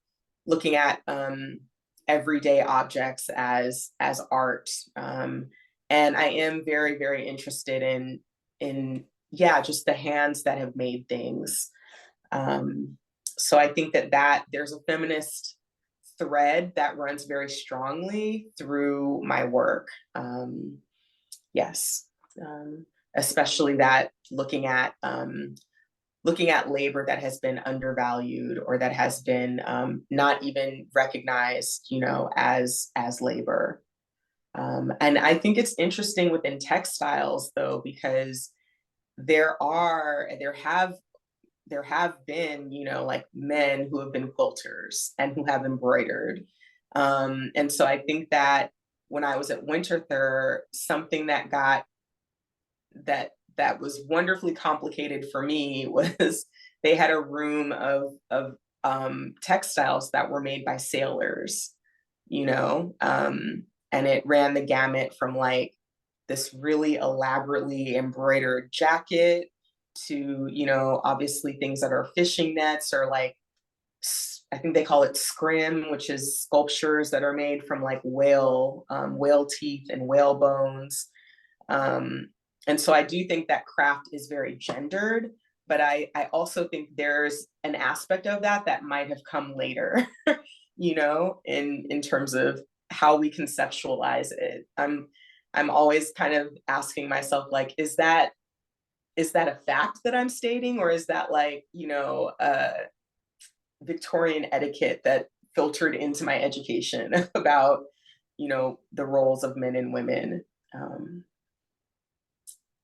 everyday objects as art. And I am very, very interested in yeah, just the hands that have made things. So I think that there's a feminist thread that runs very strongly through my work. Yes, especially that looking at labor that has been undervalued, or that has been not even recognized, you know, as labor. And I think it's interesting within textiles, though, because there have been, you know, like men who have been quilters and who have embroidered. And so I think that when I was at Winterthur, something that was wonderfully complicated for me was they had a room of textiles that were made by sailors, you know, and it ran the gamut from like this really elaborately embroidered jacket to, you know, obviously things that are fishing nets, or like, I think they call it scrim, which is sculptures that are made from like whale teeth and whale bones. And so I do think that craft is very gendered, but I also think there's an aspect of that that might have come later, you know, in terms of how we conceptualize it. I'm always kind of asking myself, like, is that a fact that I'm stating, or is that, like, you know, Victorian etiquette that filtered into my education about, you know, the roles of men and women?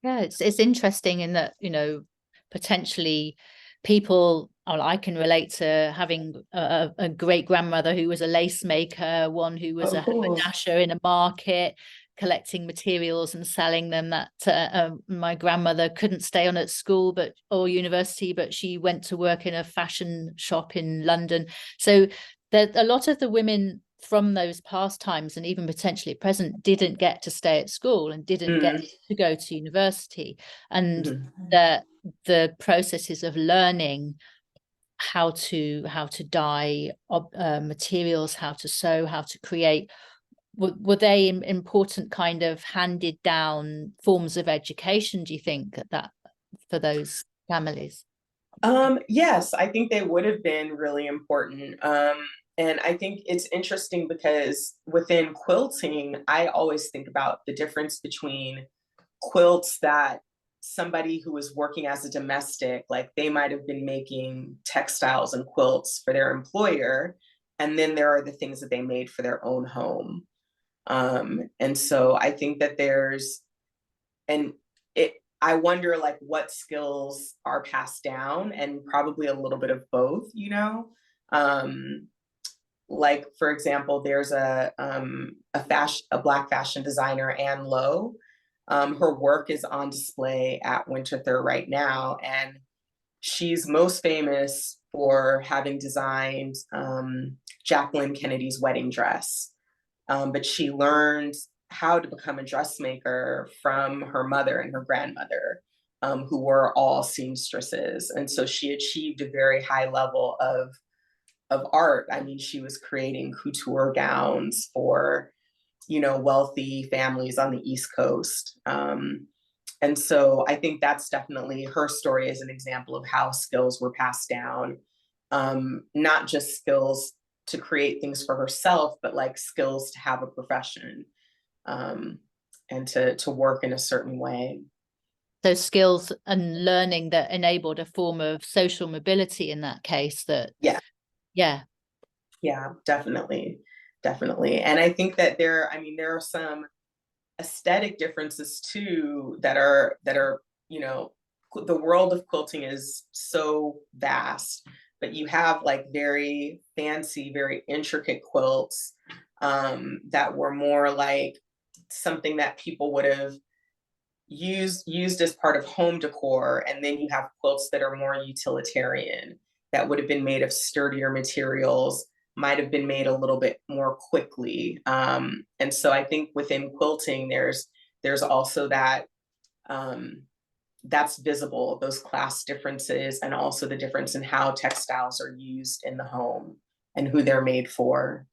Yeah, it's interesting in that, you know, potentially people, I can relate to having a great grandmother who was a lace maker, one who was a haberdasher in a market, collecting materials and selling them. That my grandmother couldn't stay on at school or university, but she went to work in a fashion shop in London. So a lot of the women from those past times, and even potentially present, didn't get to stay at school and didn't get to go to university. And the processes of learning how to dye materials, how to sew, how to create, were they important kind of handed down forms of education, do you think, that for those families? Yes, I think they would have been really important. And I think it's interesting because within quilting, I always think about the difference between quilts that somebody who was working as a domestic, like they might have been making textiles and quilts for their employer, and then there are the things that they made for their own home. And so I think that I wonder, like, what skills are passed down, and probably a little bit of both, you know? Like, for example, there's a Black fashion designer, Anne Lowe. Her work is on display at Winterthur right now, and she's most famous for having designed Jacqueline Kennedy's wedding dress. But she learned how to become a dressmaker from her mother and her grandmother, who were all seamstresses. And so she achieved a very high level of art. I mean, she was creating couture gowns for, you know, wealthy families on the East Coast. And so I think that's definitely her story as an example of how skills were passed down, not just skills to create things for herself, but like skills to have a profession, and to work in a certain way. Those skills and learning that enabled a form of social mobility in that case. Yeah, Definitely. And I think that there are some aesthetic differences too that are, you know, the world of quilting is so vast, but you have like very fancy, very intricate quilts that were more like something that people would have used as part of home decor. And then you have quilts that are more utilitarian, that would have been made of sturdier materials, might have been made a little bit more quickly. And so I think within quilting, there's also that that's visible, those class differences, and also the difference in how textiles are used in the home and who they're made for.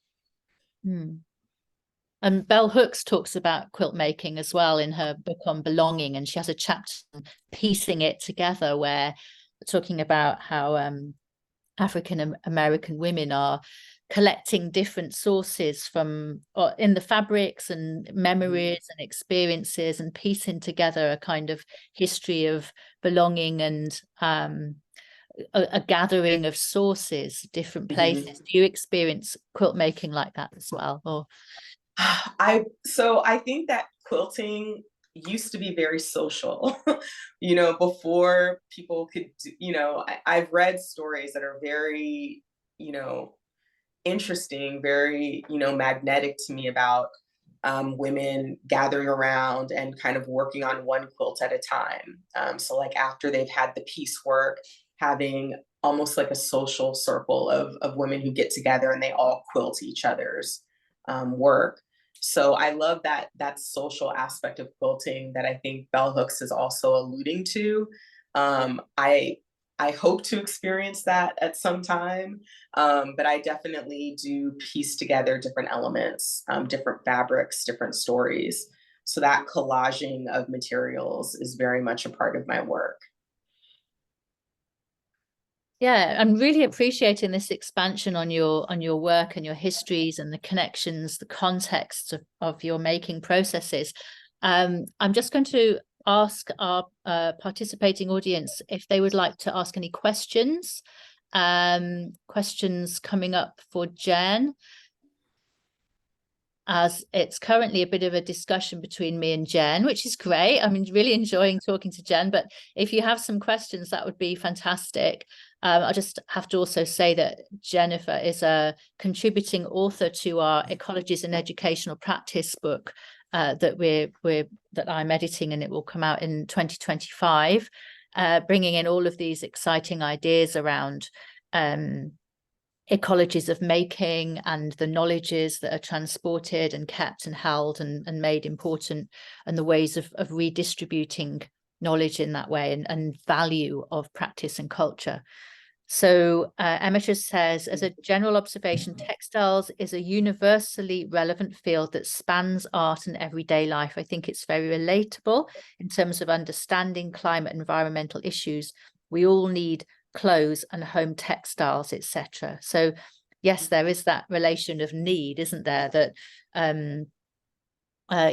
And Bell Hooks talks about quilt making as well in her book on belonging, and she has a chapter on piecing it together, where talking about how African American women are collecting different sources from in the fabrics and memories and experiences, and piecing together a kind of history of belonging and a gathering of sources, different places. Do you experience quilt making like that as well? Or I think that quilting used to be very social, you know, before people could you know, I've read stories that are very, you know, interesting, very, you know, magnetic to me about women gathering around and kind of working on one quilt at a time. So like after they've had the piecework, having almost like a social circle of women who get together and they all quilt each other's work. So I love that social aspect of quilting that I think Bell Hooks is also alluding to. I hope to experience that at some time, but I definitely do piece together different elements, different fabrics, different stories. So that collaging of materials is very much a part of my work. Yeah, I'm really appreciating this expansion on your work and your histories and the connections, the context of your making processes. I'm just going to ask our participating audience if they would like to ask any questions. Questions coming up for Jenn, as it's currently a bit of a discussion between me and Jenn, which is great. I'm really enjoying talking to Jenn, but if you have some questions, that would be fantastic. I just have to also say that Jennifer is a contributing author to our Ecologies and Educational Practice book that I'm editing, and it will come out in 2025, bringing in all of these exciting ideas around ecologies of making and the knowledges that are transported and kept and held and made important, and the ways of redistributing knowledge in that way, and value of practice and culture. So Emma says, as a general observation, textiles is a universally relevant field that spans art and everyday life. I think it's very relatable in terms of understanding climate and environmental issues. We all need clothes and home textiles, etc. So yes, there is that relation of need, isn't there, that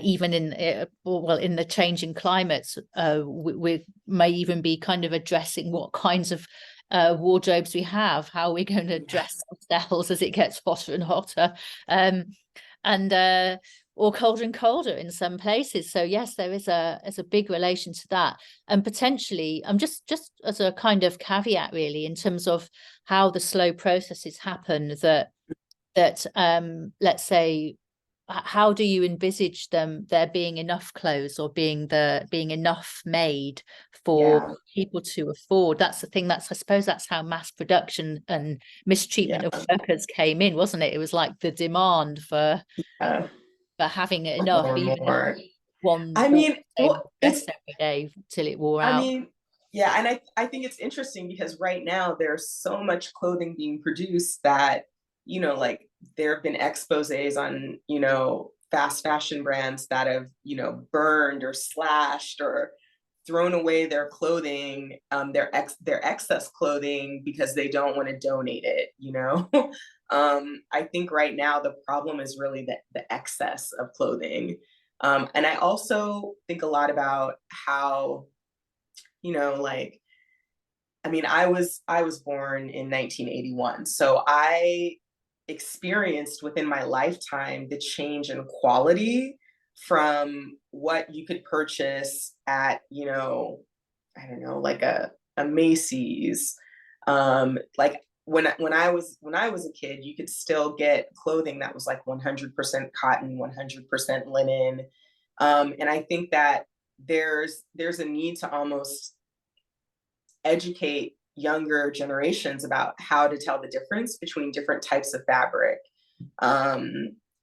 even in the changing climates, we may even be kind of addressing what kinds of wardrobes we have, how we're going to dress ourselves as it gets hotter and hotter, or colder and colder in some places. So yes, there is a big relation to that. And potentially, I'm just as a kind of caveat really, in terms of how the slow processes happen, that let's say, how do you envisage there being enough clothes, or being enough made for people to afford? That's the thing. I suppose that's how mass production and mistreatment of workers came in, wasn't it? It was like the demand for having enough, even if one. I mean, well, it's every day till it wore out. I mean, yeah, and I think it's interesting because right now there's so much clothing being produced that, like, there have been exposés on, fast fashion brands that have, burned or slashed or thrown away their clothing, their excess clothing, because they don't want to donate it, I think right now the problem is really the excess of clothing. And I also think a lot about how, like, I mean, I was born in 1981, so I experienced within my lifetime the change in quality from what you could purchase at, I don't know, like a Macy's. Like when I was a kid, you could still get clothing that was like 100% cotton, 100% linen. And I think that there's a need to almost educate younger generations about how to tell the difference between different types of fabric.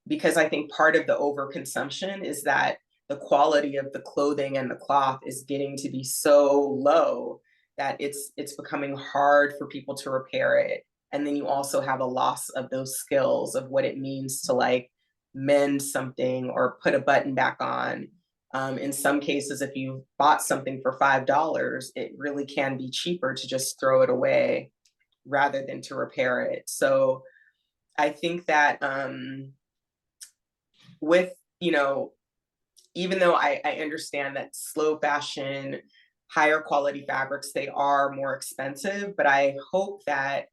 Because I think part of the overconsumption is that the quality of the clothing and the cloth is getting to be so low that it's becoming hard for people to repair it. And then you also have a loss of those skills of what it means to, like, mend something or put a button back on. In some cases, if you bought something for $5, it really can be cheaper to just throw it away rather than to repair it. So I think that with, even though I understand that slow fashion, higher quality fabrics, they are more expensive, but I hope that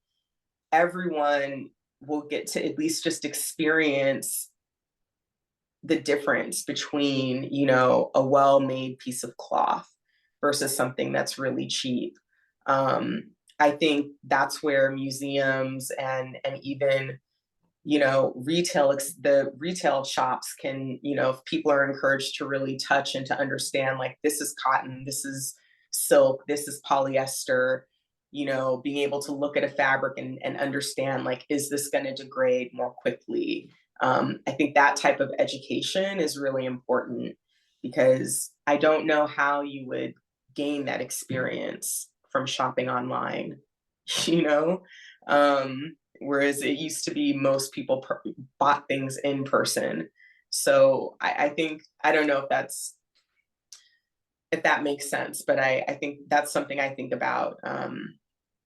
everyone will get to at least just experience the difference between, a well-made piece of cloth versus something that's really cheap. I think that's where museums and even, the retail shops can, if people are encouraged to really touch and to understand, like, this is cotton, this is silk, this is polyester, being able to look at a fabric and understand, like, is this going to degrade more quickly? I think that type of education is really important, because I don't know how you would gain that experience from shopping online, whereas it used to be most people bought things in person. So I think, I don't know if that makes sense, but I think that's something I think about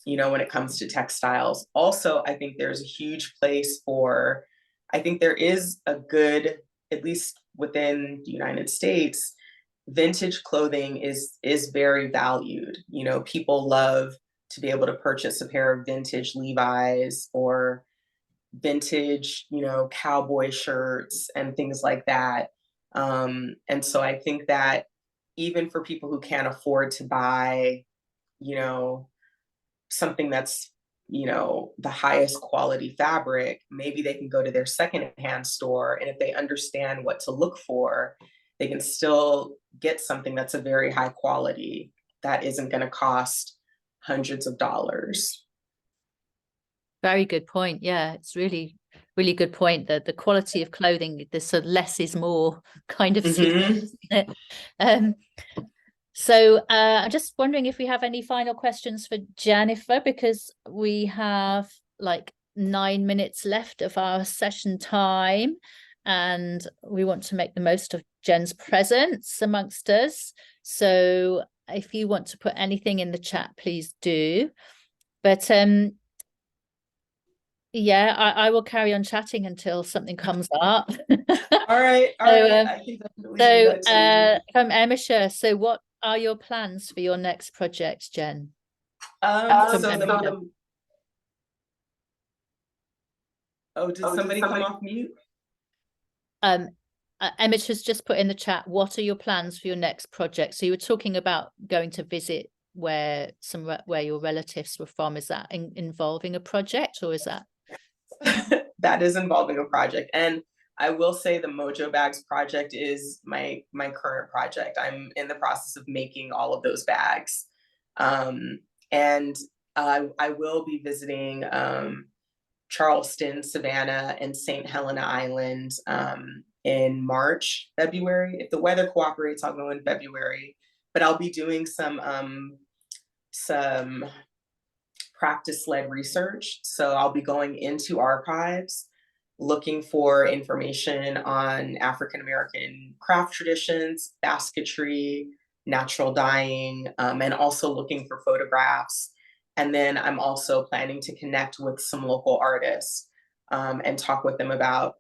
when it comes to textiles. Also, I think there's a huge place for, I think there is a good, at least within the United States, vintage clothing is very valued. People love to be able to purchase a pair of vintage Levi's or vintage, cowboy shirts and things like that. And so I think that even for people who can't afford to buy, something that's, the highest quality fabric, maybe they can go to their secondhand store. And if they understand what to look for, they can still get something that's a very high quality that isn't going to cost hundreds of dollars. Very good point. Yeah, it's really, really good point that the quality of clothing, the sort of less is more kind of thing. So I'm just wondering if we have any final questions for Jennifer, because we have like 9 minutes left of our session time, and we want to make the most of Jen's presence amongst us. So if you want to put anything in the chat, please do. But yeah, I will carry on chatting until something comes up. All right. I can definitely do that too. From Emisha, so what are your plans for your next project, Jen? Oh, did somebody come off mute? Emmett has just put in the chat, what are your plans for your next project? So you were talking about going to visit where your relatives were from. Is that involving a project, or is that? That is involving a project. And I will say the Mojo bags project is my current project. I'm in the process of making all of those bags. And I will be visiting Charleston, Savannah, and St. Helena Island in March, February. If the weather cooperates, I'll go in February. But I'll be doing some practice-led research. So I'll be going into archives, looking for information on African-American craft traditions, basketry, natural dyeing, and also looking for photographs. And then I'm also planning to connect with some local artists and talk with them about,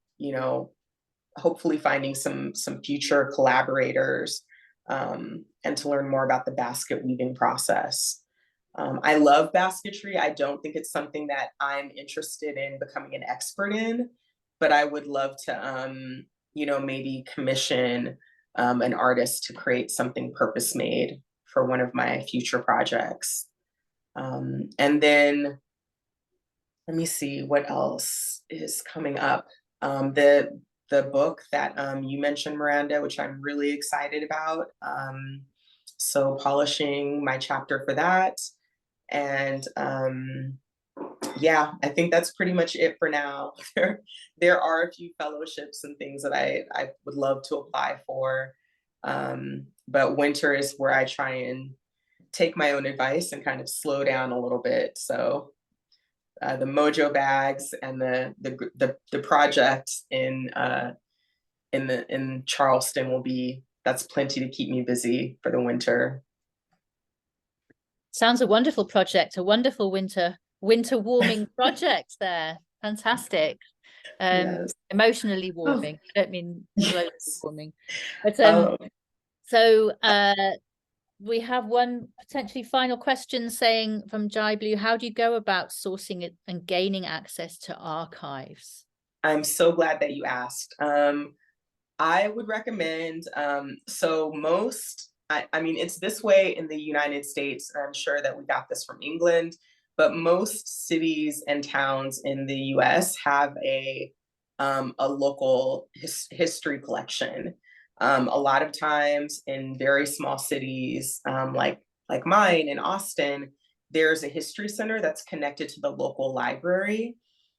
hopefully finding some future collaborators and to learn more about the basket weaving process. I love basketry. I don't think it's something that I'm interested in becoming an expert in, but I would love to, maybe commission an artist to create something purpose-made for one of my future projects. And then, let me see what else is coming up. The book that you mentioned, Miranda, which I'm really excited about. So polishing my chapter for that. And yeah, I think that's pretty much it for now. There are a few fellowships and things that I would love to apply for. But winter is where I try and take my own advice and kind of slow down a little bit. So the Mojo bags and the project in Charleston that's plenty to keep me busy for the winter. Sounds a wonderful project, a wonderful winter warming project there. Fantastic. Yes. Emotionally warming. I don't mean globally warming. But so we have one potentially final question saying from Jai Blue, how do you go about sourcing it and gaining access to archives? I'm so glad that you asked. I would recommend, I mean, it's this way in the United States, and I'm sure that we got this from England, but most cities and towns in the US have a local history collection. A lot of times in very small cities, like mine in Austin, there's a history center that's connected to the local library.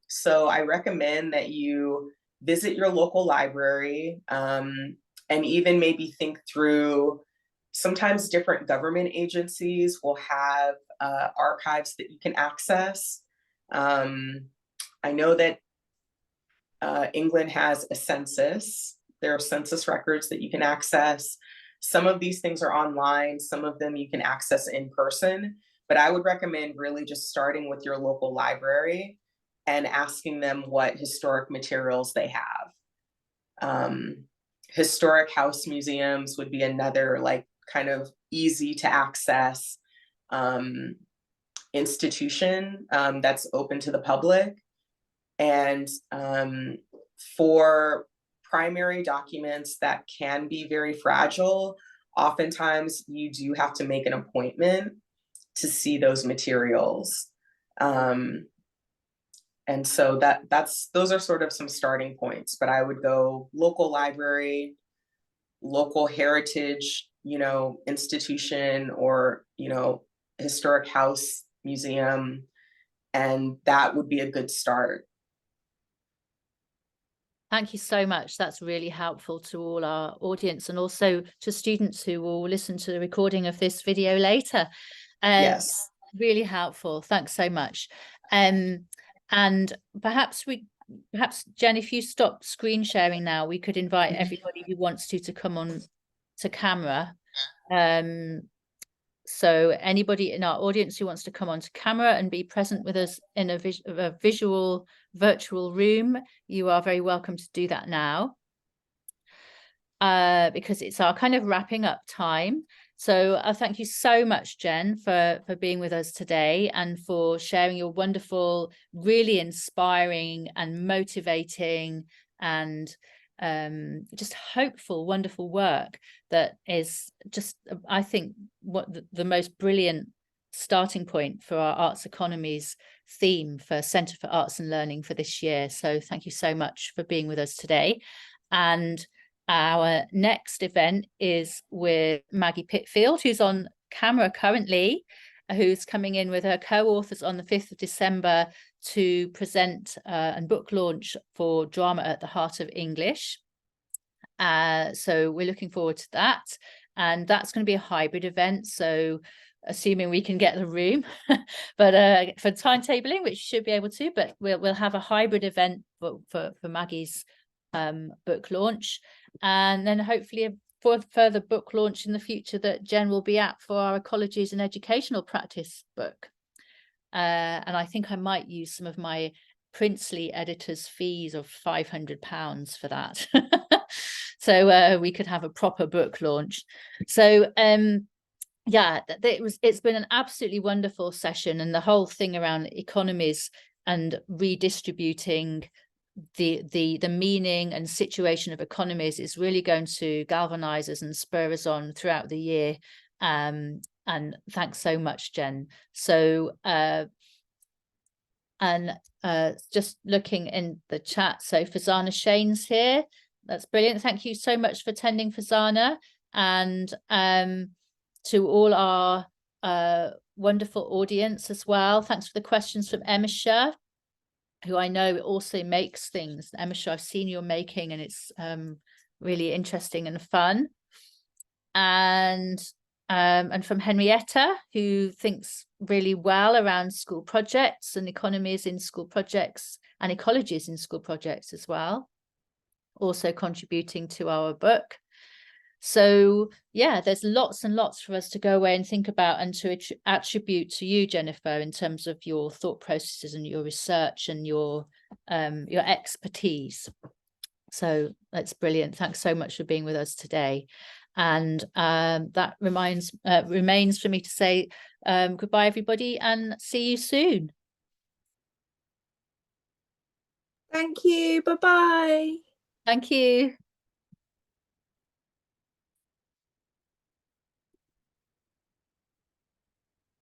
So I recommend that you visit your local library and even maybe think through, sometimes different government agencies will have archives that you can access. I know that England has a census. There are census records that you can access. Some of these things are online. Some of them you can access in person. but I would recommend really just starting with your local library and asking them what historic materials they have. Historic house museums would be another like kind of easy to access institution that's open to the public. And for primary documents that can be very fragile, oftentimes you do have to make an appointment to see those materials. And so those are sort of some starting points, but I would go local library, local heritage, institution, or, historic house museum, and that would be a good start. Thank you so much. That's really helpful to all our audience and also to students who will listen to the recording of this video later. Yes. Really helpful. Thanks so much. And perhaps Jenn, if you stop screen sharing now, we could invite everybody who wants to come on to camera. So anybody in our audience who wants to come onto camera and be present with us in a visual virtual room, you are very welcome to do that now, because it's our kind of wrapping up time. So thank you so much, Jenn, for being with us today and for sharing your wonderful, really inspiring and motivating and just hopeful, wonderful work that is just, I think, what the most brilliant starting point for our Arts Economies theme for Centre for Arts and Learning for this year. So thank you so much for being with us today. And our next event is with Maggie Pitfield, who's on camera currently, who's coming in with her co-authors on the 5th of December to present and book launch for Drama at the Heart of English. So we're looking forward to that. And that's going to be a hybrid event. So assuming we can get the room, but for timetabling, which you should be able to, but we'll have a hybrid event for Maggie's book launch. And then hopefully for further book launch in the future that Jenn will be at for our Ecologies and Educational Practice book. And I think I might use some of my princely editor's fees of £500 for that. So we could have a proper book launch. So yeah, it's been an absolutely wonderful session, and the whole thing around economies and redistributing the meaning and situation of economies is really going to galvanize us and spur us on throughout the year. And thanks so much, Jenn. So just looking in the chat, so Fazana Shane's here. That's brilliant. Thank you so much for attending, Fazana, and to all our wonderful audience as well. Thanks for the questions from Emma Shah, who I know also makes things. Emma Shah, I've seen your making, and it's really interesting and fun. And from Henrietta, who thinks really well around school projects and economies in school projects and ecologies in school projects as well, also contributing to our book. So yeah, there's lots and lots for us to go away and think about and to attribute to you, Jennifer, in terms of your thought processes and your research and your expertise. So that's brilliant. Thanks so much for being with us today. And that remains for me to say goodbye, everybody, and see you soon. Thank you. Bye-bye. Thank you.